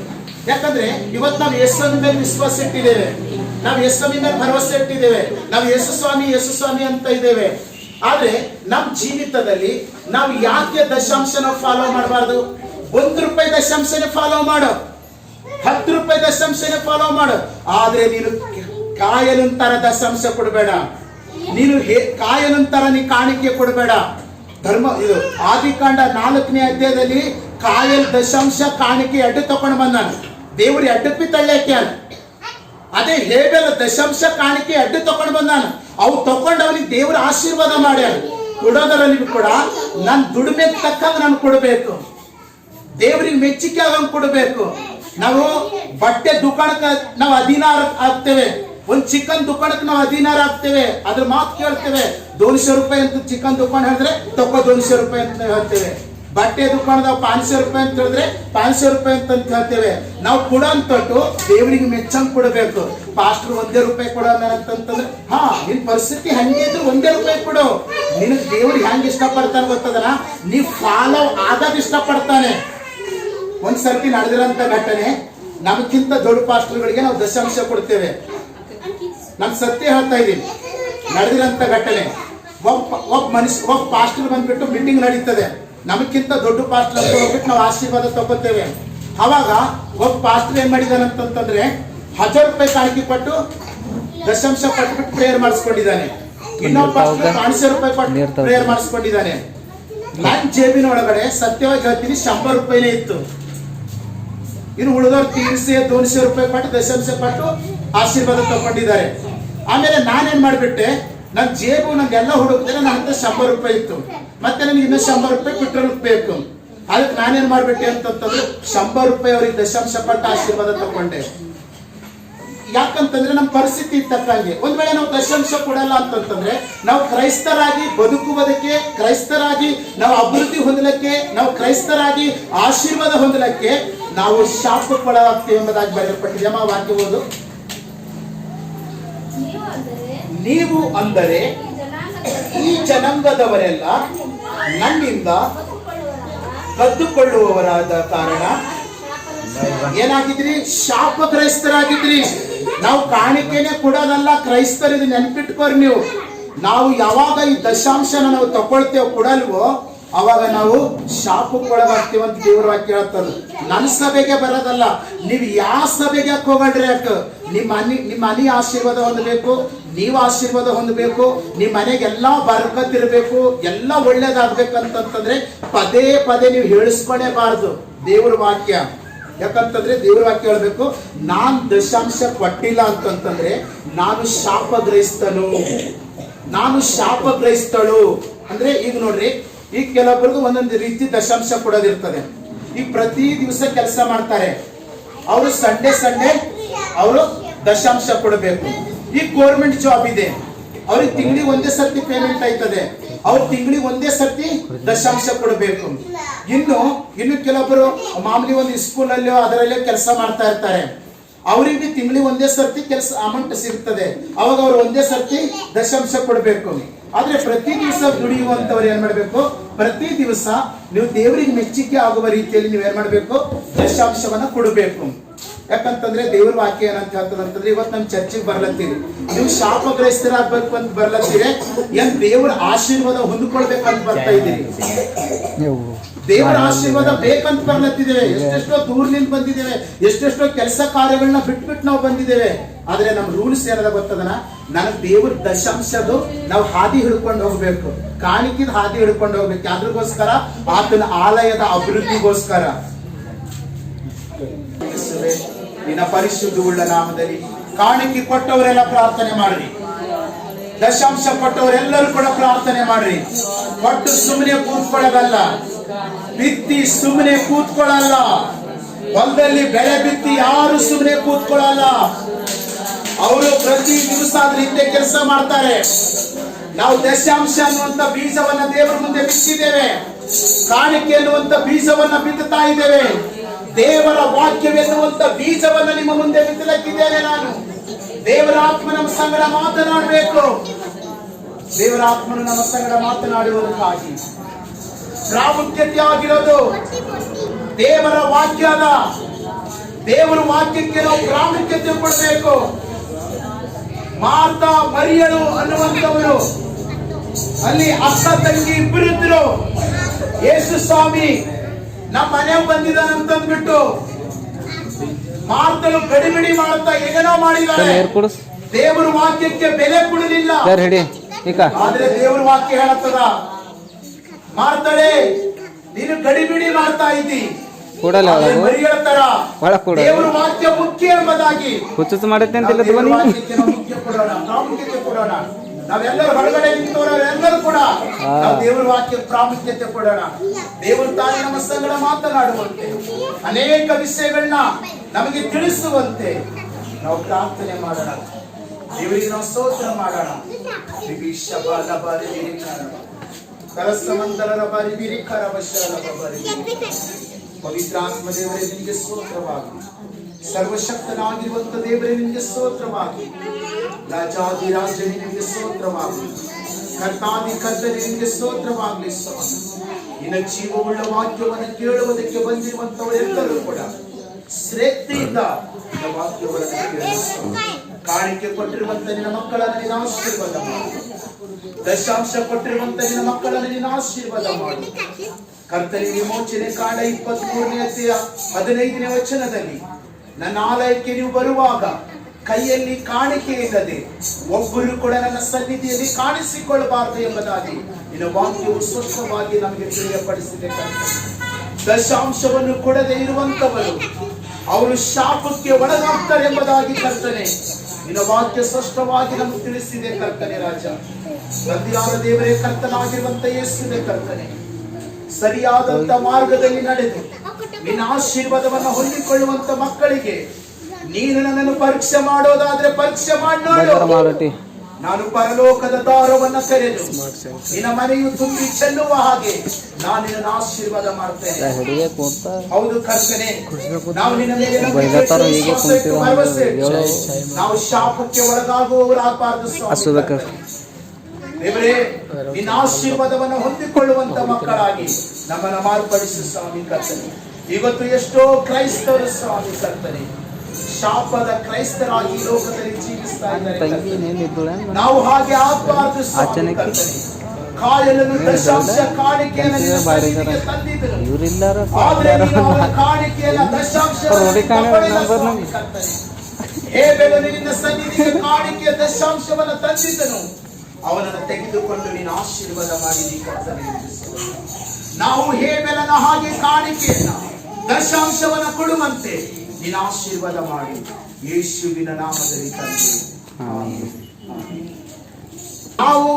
ಯಾಕಂದ್ರೆ ಇವತ್ತು ನಾವು ಯೇಸುವಿನ ಮೇಲೆ ವಿಶ್ವಾಸ ಇಟ್ಟಿದ್ದೇವೆ, ನಾವು ಯೇಸುವಿನ ಮೇಲೆ ಭರವಸೆ ಇಟ್ಟಿದ್ದೇವೆ, ನಾವು ಯೇಸು ಸ್ವಾಮಿ ಅಂತ ಇದ್ದೇವೆ. ಆದ್ರೆ ನಮ್ ಜೀವಿತದಲ್ಲಿ ನಾವು ಯಾಕೆ ದಶಾಂಶನ ಫಾಲೋ ಮಾಡಬಾರ್ದು? ₹1 ದಶಾಂಶನೇ ಫಾಲೋ ಮಾಡು, ₹10 ದಶಾಂಶನೇ ಫಾಲೋ ಮಾಡು. ಆದ್ರೆ ನೀನು ಕಾಯಲಂತರ ದಶಾಂಶ ಕೊಡಬೇಡ, ನೀನು ಕಾಯಲಂತರ ನೀ ಕಾಣಿಕೆ ಕೊಡಬೇಡ. ಧರ್ಮ ಇದು ಆದಿಕಾಂಡ 4ನೇ ಅಧ್ಯಾಯದಲ್ಲಿ ಕಾಯಲ್ ದಶಾಂಶ ಕಾಣಿಕೆ ಅಡ್ಡು ತಕೊಂಡು ಬಂದಾನ, ದೇವ್ರಿ ಅಡ್ಡಪ್ಪಿ ತಳ್ಳಕ್ಕೆ. ಅದೇ ಹೇಬೆಲ ದಶಾಂಶ ಕಾಣಿಕೆ ಅಡ್ಡು ತಕೊಂಡು ಬಂದಾನ, ಅವು ತಕೊಂಡು ಅವನಿಗೆ ದೇವ್ರ ಆಶೀರ್ವಾದ ಮಾಡ್ಯಾನ. ಕೊಡೋದರಲ್ಲಿ ಕೂಡ ನನ್ ದುಡಿಮೆ ತಕ್ಕಂಗ ನಾನು ಕೊಡಬೇಕು, ದೇವ್ರಿಗೆ ಮೆಚ್ಚಿಕೆ ಆಗಂಗ್ ಕೊಡಬೇಕು. ನಾವು ಬಟ್ಟೆ ದುಕಾಣಕ್ಕೆ ನಾವು 16 ಆಗ್ತೇವೆ, ಒಂದ್ ಚಿಕನ್ ದುಕಾಣಕ್ಕೆ ನಾವು 16 ಆಗ್ತೇವೆ, ಅದ್ರ ಮಾತು ಕೇಳ್ತೇವೆ. ₹200 ಅಂತ ಚಿಕನ್ ದುಕಾನ್ ಹೇಳಿದ್ರೆ ತಗೋ ₹200 ಅಂತ ಹೇಳ್ತೇವೆ. ಬಟ್ಟೆ ದುಕಾನದಾಗ ₹500 ಅಂತ ಹೇಳಿದ್ರೆ ₹500 ಅಂತ ಹೇಳ್ತೇವೆ. ನಾವು ಕೊಡಂತಟ್ಟು ದೇವರಿಗೆ ಮೆಚ್ಚಂಗ್ ಕೊಡಬೇಕು. ಪಾಸ್ಟರ್ ₹1 ಕೊಡೋಣ ಅಂತಂತಂದ್ರೆ ಹಾ ನಿನ್ ಪರಿಸ್ಥಿತಿ ಹಂಗೆ ಇದ್ರು ₹1 ಕೊಡು. ನಿನಗ್ ದೇವ್ರಿಗೆ ಹೆಂಗ್ ಇಷ್ಟಪಡ್ತಾನೆ ಗೊತ್ತದನ, ನೀ ಫಾಲೋ ಆದಾಗ ಇಷ್ಟಪಡ್ತಾನೆ. ಒಂದ್ಸರ್ತಿ ನಡೆದಿರಂತ ಘಟನೆ, ನಮಗಿಂತ ದೊಡ್ಡ ಪಾಸ್ಟರ್ಗಳಿಗೆ ನಾವು ದಶಾಂಶ ಕೊಡ್ತೇವೆ. ನಾನು ಸತ್ಯ ಹೇಳ್ತಾ ಇದ್ದೀನಿ, ನಡೆದಿರಂತ ಘಟನೆ. ಒಬ್ಬ ಪಾಸ್ಟರ್ ಬಂದ್ಬಿಟ್ಟು ಮೀಟಿಂಗ್ ನಡೀತದೆ, ನಮಗಿಂತ ದೊಡ್ಡ ಪಾಸ್ಟರ್ ಅಂತ ಹೋಗ್ಬಿಟ್ಟು ನಾವು ಆಶೀರ್ವಾದ ತಗೋತೇವೆ. ಅವಾಗ ಒಬ್ಬ ಪಾಸ್ಟರ್ ಏನ್ ಮಾಡಿದಾನಂತಂದ್ರೆ ₹1000 ಕಾಣಿಕೆ ಕೊಟ್ಟು ದಶಾಂಶ ಕೊಟ್ಬಿಟ್ಟು ಪ್ರೇಯರ್ ಮಾಡಿಸ್ಕೊಂಡಿದ್ದಾನೆ. ಇನ್ನೊಬ್ಬ ಪಾಸ್ಟರ್ ₹500 ಕೊಟ್ಟು ಪ್ರೇಯರ್ ಮಾಡಿಸ್ಕೊಂಡಿದ್ದಾನೆ. ನನ್ ಜೇಬಿನ ಒಳಗಡೆ ಸತ್ಯವಾಗಿ ಹೇಳ್ತೀನಿ ₹100 ಇತ್ತು. ಇನ್ನು ಉಳಿದವ್ರು ₹200 ಕೊಟ್ಟು ದಶಾಂಶ ಕೊಟ್ಟು ಆಶೀರ್ವಾದ ತಗೊಂಡಿದ್ದಾರೆ. ಆಮೇಲೆ ನಾನೇನ್ ಮಾಡ್ಬಿಟ್ಟೆ, ನನ್ ಜೇಬು ನಂಗೆಲ್ಲ ಹುಡುಕ್ತೇನೆ, ನನ್ನ ಹತ್ರ ₹100 ಇತ್ತು, ಮತ್ತೆ ನನಗೆ ಇನ್ನೂ ₹100 ಪೆಟ್ರೋಲ್ ಬೇಕು. ಅದಕ್ಕೆ ನಾನೇನ್ ಮಾಡ್ಬಿಟ್ಟೆ ಅಂತಂದ್ರೆ ₹100 ಅವ್ರಿಗೆ ದಶಾಂಶ ಕೊಟ್ಟು ಆಶೀರ್ವಾದ ತಗೊಂಡೆ. ಯಾಕಂತಂದ್ರೆ ನಮ್ಮ ಪರಿಸ್ಥಿತಿ ತಕ್ಕಂಗೆ ಒಂದ್ ವೇಳೆ ನಾವು ದಶಾಂಶ ಕೊಡಲ್ಲ ಅಂತಂತಂದ್ರೆ ನಾವು ಕ್ರೈಸ್ತರಾಗಿ ಬದುಕುವುದಕ್ಕೆ, ಕ್ರೈಸ್ತರಾಗಿ ನಾವು ಅಭಿವೃದ್ಧಿ ಹೊಂದಲಿಕ್ಕೆ, ನಾವು ಕ್ರೈಸ್ತರಾಗಿ ಆಶೀರ್ವಾದ ಹೊಂದಲಿಕ್ಕೆ ನಾವು ಶಾಪಕ್ಕೊಳಗಾಗ್ತೀವಿ ಎಂಬುದಾಗಿ ಬರೆಯಲ್ಪಟ್ಟಿದೆ. ವಾಕ್ಯ ಓದು. ನೀವು ಅಂದರೆ ಈ ಜನಾಂಗದವರೆಲ್ಲ ನನ್ನಿಂದ ಕದ್ದುಕೊಳ್ಳುವವರಾದ ಕಾರಣ ಏನಾಗಿದ್ರಿ? ಶಾಪಗ್ರಸ್ತರಾಗಿದ್ರಿ. ನಾವು ಕಾಣಿಕೆನೆ ಕೊಡೋದಲ್ಲ ಕ್ರೈಸ್ತರಿಗೆ, ನೆನ್ಪಿಟ್ಕೋರಿ ನೀವು. ನಾವು ಯಾವಾಗ ಈ ದಶಾಂಶನ ನಾವು ತಗೊಳ್ತೇವೆ ಕೊಡಲ್ವೋ ಅವಾಗ ನಾವು ಶಾಪಕ್ಕೊಳಗಾಗ್ತೀವಿ ಅಂತ ದೇವರ ವಾಕ್ಯ ಹೇಳ್ತದೆ. ನನ್ನ ಸಭೆಗೆ ಬರೋದಲ್ಲ, ನೀವು ಯಾವ ಸಭೆಗೆ ಯಾಕೆ ಹೋಗಡ್ರಿ, ಯಾಕೆ ನಿಮ್ಮ ಮನೆ ಆಶೀರ್ವಾದ ಹೊಂದಬೇಕು, ನೀವು ಆಶೀರ್ವಾದ ಹೊಂದಬೇಕು, ನಿಮ್ಮ ಮನೆಗೆಲ್ಲ ಬರ್ಕತ್ತಿರ್ಬೇಕು, ಎಲ್ಲ ಒಳ್ಳೇದಾಗ್ಬೇಕಂತಂದ್ರೆ ಪದೇ ಪದೇ ನೀವು ಹೇಳಿಸ್ಕೊಳ್ಳೇಬಾರ್ದು ದೇವರ ವಾಕ್ಯ. ಯಾಕಂತಂದ್ರೆ ದೇವರ ವಾಕ್ಯ ಹೇಳ್ಬೇಕು, ನಾನ್ ದಶಾಂಶ ಕೊಟ್ಟಿಲ್ಲ ಅಂತಂತಂದ್ರೆ ನಾನು ಶಾಪಗ್ರಹಿಸ್ತನು, ನಾನು ಶಾಪಗ್ರಹಿಸ್ತಳು. ಅಂದ್ರೆ ಈಗ ನೋಡ್ರಿ, ಈಗ ಕೆಲವೊಬ್ಬರಿಗೂ ಒಂದೊಂದು ರೀತಿ ದಶಾಂಶ ಕೊಡೋದಿರ್ತದೆ. ಈಗ ಪ್ರತಿ ದಿವಸ ಕೆಲಸ ಮಾಡ್ತಾರೆ, ಅವರು ಸಂಡೇ ಅವರು ದಶಾಂಶ ಕೊಡಬೇಕು. ಈಗ ಗೌರ್ಮೆಂಟ್ ಜಾಬ್ ಇದೆ, ಅವ್ರಿಗೆ ತಿಂಗಳಿಗೆ ಒಂದೇ ಸರ್ತಿ ಪೇಮೆಂಟ್ ಆಯ್ತದೆ, ಅವ್ರು ತಿಂಗಳಿಗೆ ಒಂದೇ ಸರ್ತಿ ದಶಾಂಶ ಕೊಡಬೇಕು. ಇನ್ನು ಕೆಲವೊಬ್ಬರು ಮಾಮೂಲಿ ಒಂದು ಸ್ಕೂಲ್ ಅಲ್ಲೋ ಅದರಲ್ಲೇ ಕೆಲಸ ಮಾಡ್ತಾ ಇರ್ತಾರೆ, ಅವರಿಗೆ ತಿಂಗಳಿಗೆ ಒಂದೇ ಸರ್ತಿ ಕೆಲಸ ಅಮೌಂಟ್ ಸಿಗ್ತದೆ, ಅವಾಗ ಅವ್ರು ಒಂದೇ ಸರ್ತಿ ದಶಾಂಶ ಕೊಡಬೇಕು. ಆದ್ರೆ ಪ್ರತಿ ದಿವಸ ದುಡಿಯುವಂತವ್ರು ಏನ್ ಮಾಡ್ಬೇಕು, ಪ್ರತಿ ದಿವಸ ನೀವು ದೇವರಿಗೆ ಮೆಚ್ಚುಗೆ ಆಗುವ ರೀತಿಯಲ್ಲಿ ನೀವು ಏನ್ ಮಾಡ್ಬೇಕು, ದಶಾಂಶವನ್ನ ಕೊಡಬೇಕು. ಯಾಕಂತಂದ್ರೆ ದೇವ್ರ ವಾಕ್ಯ ಏನಂತ ಹೇಳ್ತದಂತಂದ್ರೆ, ಇವತ್ತು ನಮ್ ಚರ್ಚೆಗೆ ಬರ್ಲತ್ತೀರಿ, ನೀವು ಶಾಪಗ್ರಸ್ತರಾಗ್ಬೇಕು ಅಂತ ಬರ್ಲತ್ತೀರಿ, ಏನ್ ದೇವ್ರ ಆಶೀರ್ವಾದ ಹೊಂದ್ಕೊಳ್ಬೇಕಂತ ಬರ್ತಾ ಇದ್ದೀರಿ, ದೇವರ ಆಶೀರ್ವಾದ ಬೇಕಂತ ಬರ್ಲತ್ತಿದ್ದೇವೆ. ಎಷ್ಟೆಷ್ಟೋ ದೂರದಿಂದ ಬಂದಿದ್ದೇವೆ, ಎಷ್ಟೆಷ್ಟೋ ಕೆಲಸ ಕಾರ್ಯಗಳನ್ನ ಬಿಟ್ಬಿಟ್ಟು ನಾವು ಬಂದಿದ್ದೇವೆ. ಆದ್ರೆ ನಮ್ ರೂಲ್ಸ್ ಏನದ ಗೊತ್ತದನ, ನನಗ್ ದೇವ್ರ ದಶಾಂಶದು ನಾವು ಹಾದಿ ಹಿಡ್ಕೊಂಡು ಹೋಗ್ಬೇಕು, ಕಾಣಿಕಿದ ಹಾದಿ ಹಿಡ್ಕೊಂಡು ಹೋಗ್ಬೇಕು. ಅದ್ರಗೋಸ್ಕರ ಆತನ ಆಲಯದ ಅಭಿವೃದ್ಧಿಗೋಸ್ಕರ ನಿನ್ನ ಪರಿಶುದ್ಧ ಉಳ್ಳ ನಾಮದಲ್ಲಿ ಕಾಣಿಕೆ ಕೊಟ್ಟವರೆಲ್ಲ ಪ್ರಾರ್ಥನೆ ಮಾಡ್ರಿ. ದಶಾಂಶ ಕೊಟ್ಟವರೆಲ್ಲರೂ ಕೂಡ ಪ್ರಾರ್ಥನೆ ಮಾಡ್ರಿ. ಒಟ್ಟು ಸುಮ್ಮನೆ ಕೂತ್ಕೊಳ್ಳೋದಲ್ಲ, ಬಿತ್ತಿ ಸುಮ್ಮನೆ ಕೂತ್ಕೊಳ್ಳಲ್ಲ. ಹೊಲದಲ್ಲಿ ಬೆಳೆ ಬಿತ್ತಿ ಯಾರು ಸುಮ್ಮನೆ ಕೂತ್ಕೊಳ್ಳಲ್ಲ. ಅವರು ಪ್ರತಿ ದಿವಸ ಅದ್ರ ಹಿಂದೆ ಕೆಲಸ ಮಾಡ್ತಾರೆ. ನಾವು ದಶಾಂಶ ಅನ್ನುವಂತ ಬೀಜವನ್ನ ದೇವರ ಮುಂದೆ ಬಿತ್ತಿದ್ದೇವೆ. ಕಾಣಿಕೆ ಅನ್ನುವಂತ ಬೀಜವನ್ನ ಬಿತ್ತುತ್ತಾ ಇದ್ದೇವೆ. ದೇವರ ವಾಕ್ಯವೆನ್ನುವಂತ ಬೀಜವನ್ನ ನಿಮ್ಮ ಮುಂದೆ ಬಿತ್ತಲಕ್ಕಿದ್ದೇನೆ ನಾನು. ದೇವರ ಆತ್ಮ ನಮ್ಮ ಸಂಗಡ ಮಾತನಾಡಬೇಕು. ದೇವರ ಆತ್ಮನು ನಮ್ಮ ಸಂಗಡ ಮಾತನಾಡುವುದಕ್ಕಾಗಿ ಪ್ರಾಮುಖ್ಯತೆ ಆಗಿರೋದು ದೇವರ ವಾಕ್ಯದ. ದೇವರ ವಾಕ್ಯಕ್ಕೆ ನಾವು ಪ್ರಾಮುಖ್ಯತೆ ಕೊಡಬೇಕು. ಮಾರ್ತಾ ಮರಿಯಳು ಅನ್ನುವಂಥವರು ಅಲ್ಲಿ ಅಕ್ಕ ತಂಗಿ ಇಬ್ಬರಿದ್ರು. ಯೇಸು ಸ್ವಾಮಿ ನಮ್ಮ ಮನೆಗೆ ಬಂದಿದ್ದಾನಂತಂದ್ಬಿಟ್ಟು ಮಾರ್ತಲು ಗಡಿಬಿಡಿ ಮಾಡುತ್ತಾ ಏನೇನೋ ಮಾಡಿದ್ದಾರೆ. ದೇವರ ವಾಕ್ಯಕ್ಕೆ ಬೆಲೆ ಕೊಡಲಿಲ್ಲ. ಆದ್ರೆ ದೇವರ ವಾಕ್ಯ ಹೇಳುತ್ತದ, ಮಾರ್ತಳೆ ನೀನು ಗಡಿಬಿಡಿ ಮಾಡ್ತಾ ಇದ್ದಿ. ಮರಿಯಳ ತರ ದೇವರ ವಾಕ್ಯ ಮುಖ್ಯ ಎಂಬುದಾಗಿ ಮುಖ್ಯ ಕೊಡೋಣ, ಪ್ರಾಮುಖ್ಯತೆ ಕೊಡೋಣ. ನಾವೆಲ್ಲರೂ ಹೊರಗಡೆ ನಿಂತವರೆಲ್ಲರೂ ಕೂಡ ನಾವು ದೇವರ ವಾಕ್ಯ ಪ್ರಾಮುಖ್ಯತೆ ಕೊಡೋಣ. ದೇವರು ತಾನೇ ನಮ್ಮ ಸಂಗಡ ಮಾತನಾಡುವಂತೆ, ಅನೇಕ ವಿಷಯಗಳನ್ನ ನಮಗೆ ತಿಳಿಸುವಂತೆ ನಾವು ಪ್ರಾರ್ಥನೆ ಮಾಡೋಣ. ದೇವರಿಗೆ ನಾವು ಸ್ತೋತ್ರ ಮಾಡೋಣ. ಪವಿತ್ರಾತ್ಮ ದೇವರೇ ನಿಮಗೆ ಸ್ತೋತ್ರವಾಗಿ, ಸರ್ವಶಕ್ತನಾಗಿರುವಂತ ದೇವರೇ ನಿಮಗೆ ಸ್ತೋತ್ರವಾಗಿ, ರಾಜಾದಿರಾಜನೇ ನಿಮಗೆ ಸ್ತೋತ್ರವಾಗಿ, ಕರ್ತಾದಿ ಕರ್ತನೇ ನಿಮಗೆ ಸ್ತೋತ್ರವಾಗಲಿ ಸ್ವಾಮಿ. ನಿನ್ನ ಜೀವವುಳ್ಳ ವಾಕ್ಯವನ್ನು ಕೇಳುವುದಕ್ಕೆ ಬಂದಿರುವಂತವರೆಲ್ಲರೂ ಕೂಡ ಶ್ರದ್ಧೆಯಿಂದ ನಿನ್ನ ವಾಕ್ಯವನ್ನು ಕೇಳಿಸುವ. ಕಾಣಿಕೆ ಕೊಟ್ಟಿರುವಂತ ನಿನ್ನ ಮಕ್ಕಳನ್ನು ನಿನ್ನ ಆಶೀರ್ವಾದ ಮಾಡು. ದಶಾಂಶ ಕೊಟ್ಟಿರುವಂತ ನಿನ್ನ ಮಕ್ಕಳನ್ನು ನಿನ್ನ ಆಶೀರ್ವಾದ ಮಾಡು. ಕರ್ತನ ವಿಮೋಚನೆ ಕಾಂಡ 23ನೇ ಅಧ್ಯಾಯ 15ನೇ ವಚನದಲ್ಲಿ, ನನ್ನ ಆಲಯಕ್ಕೆ ನೀವು ಬರುವಾಗ ಕೈಯಲ್ಲಿ ಕಾಣಿಕೆ ಇಲ್ಲದೆ ಒಬ್ಬರು ಕೂಡ ನನ್ನ ಸನ್ನಿಧಿಯಲ್ಲಿ ಕಾಣಿಸಿಕೊಳ್ಳಬಾರದು ಎಂಬುದಾಗಿ ನಿನ್ನ ವಾಕ್ಯವು ಸ್ಪಷ್ಟವಾಗಿ ನಮಗೆ ತಿಳಿಯಪಡಿಸಿದೆ. ದಶಾಂಶವನ್ನು ಕೊಡದೆ ಇರುವಂತವರು ಅವರು ಶಾಪಕ್ಕೆ ಒಳಗಾಗ್ತಾರೆ ಎಂಬುದಾಗಿ ಕರ್ತನೆ ನಿನ್ನ ವಾಕ್ಯ ಸ್ಪಷ್ಟವಾಗಿ ನಮಗೆ ತಿಳಿಸಿದೆ. ಕರ್ತನೆ ರಾಜ, ತಂದೆಯಾದ ದೇವರೇ, ಕರ್ತನಾಗಿರುವಂತ ಯೇಸುವೆ ಕರ್ತನೆ, ಸರಿಯಾದಂತ ಮಾರ್ಗದಲ್ಲಿ ನಡೆದು ನಿನ್ನ ಆಶೀರ್ವಾದವನ್ನು ಹೊಂದಿಕೊಳ್ಳುವಂತ ಮಕ್ಕಳಿಗೆ ನೀನು ನನ್ನನ್ನು ಪರೀಕ್ಷೆ ಮಾಡೋದಾದ್ರೆ ಪರೀಕ್ಷೆ ಮಾಡಿ ನೋಡು. ನಾನು ಪರಲೋಕದ ದಾರವನ್ನ ಕರೆದು ನಿನ್ನ ಮನೆಯು ತುಂಬಿ ಚೆಲ್ಲುವ ಹಾಗೆ ನಾನು ನಿನ್ನ ಆಶೀರ್ವಾದ ಮಾಡ್ತೇನೆ. ಹೌದು ಕರ್ತನೆ, ನಾವು ನಿನ್ನ ಮೇಲೆ ನಾವು ಶಾಪಕ್ಕೆ ಒಳಗಾಗುವವರಾಗಬಾರದು. ದೇವರೇ, ನಿನ್ನ ಆಶೀರ್ವಾದವನ್ನು ಹೊಂದಿಕೊಳ್ಳುವಂತ ಮಕ್ಕಳಾಗಿ ನಮ್ಮನ್ನು ಮಾರ್ಪಡಿಸು ಸ್ವಾಮಿ ಕರ್ತನೆ. ಇವತ್ತು ಎಷ್ಟೋ ಕ್ರೈಸ್ತರು ಸ್ವಾಮಿ ಕರ್ತನೆ ಶಾಪದ ಕ್ರೈಸ್ತರಾಗಿ ಲೋಕದಲ್ಲಿ ಜೀವಿಸ್ತಾ ಇದ್ದಾರೆ. ನಾವು ಹಾಗೆ ಆಗಬಾರದು ಸ್ವಾಮಿ ಕರ್ತನೆ. ಕಾಯಲನ್ನು ದಶಾಂಶ ಕಾಣಿಕೆಯನ್ನು ತಂದಿದ್ದರು, ಆದರೆ ಕಾಣಿಕೆಯನ್ನ ದಶಾಂಶ ಹೇಬೆಲನು ನಿನ್ನ ಸನ್ನಿಧಿಗೆ ಕಾಣಿಕೆಯ ದಶಾಂಶವನ್ನು ತಂದಿದ್ದನು, ಅವನನ್ನು ತೆಗೆದುಕೊಂಡು ನೀನು ಆಶೀರ್ವಾದ ಮಾಡಿದಿ ಕರ್ತನೆ. ನಾವು ಹೇಬೆಲನ ಹಾಗೆ ಕಾಣಿಕೆಯನ್ನ ದಶಾಂಶವನ್ನ ಕೊಡುವಂತೆ ನೀನು ಆಶೀರ್ವಾದ ಮಾಡಿ ಯೇಸುವಿನ ನಾಮದಲ್ಲಿ ತಂದೆ. ನಾವು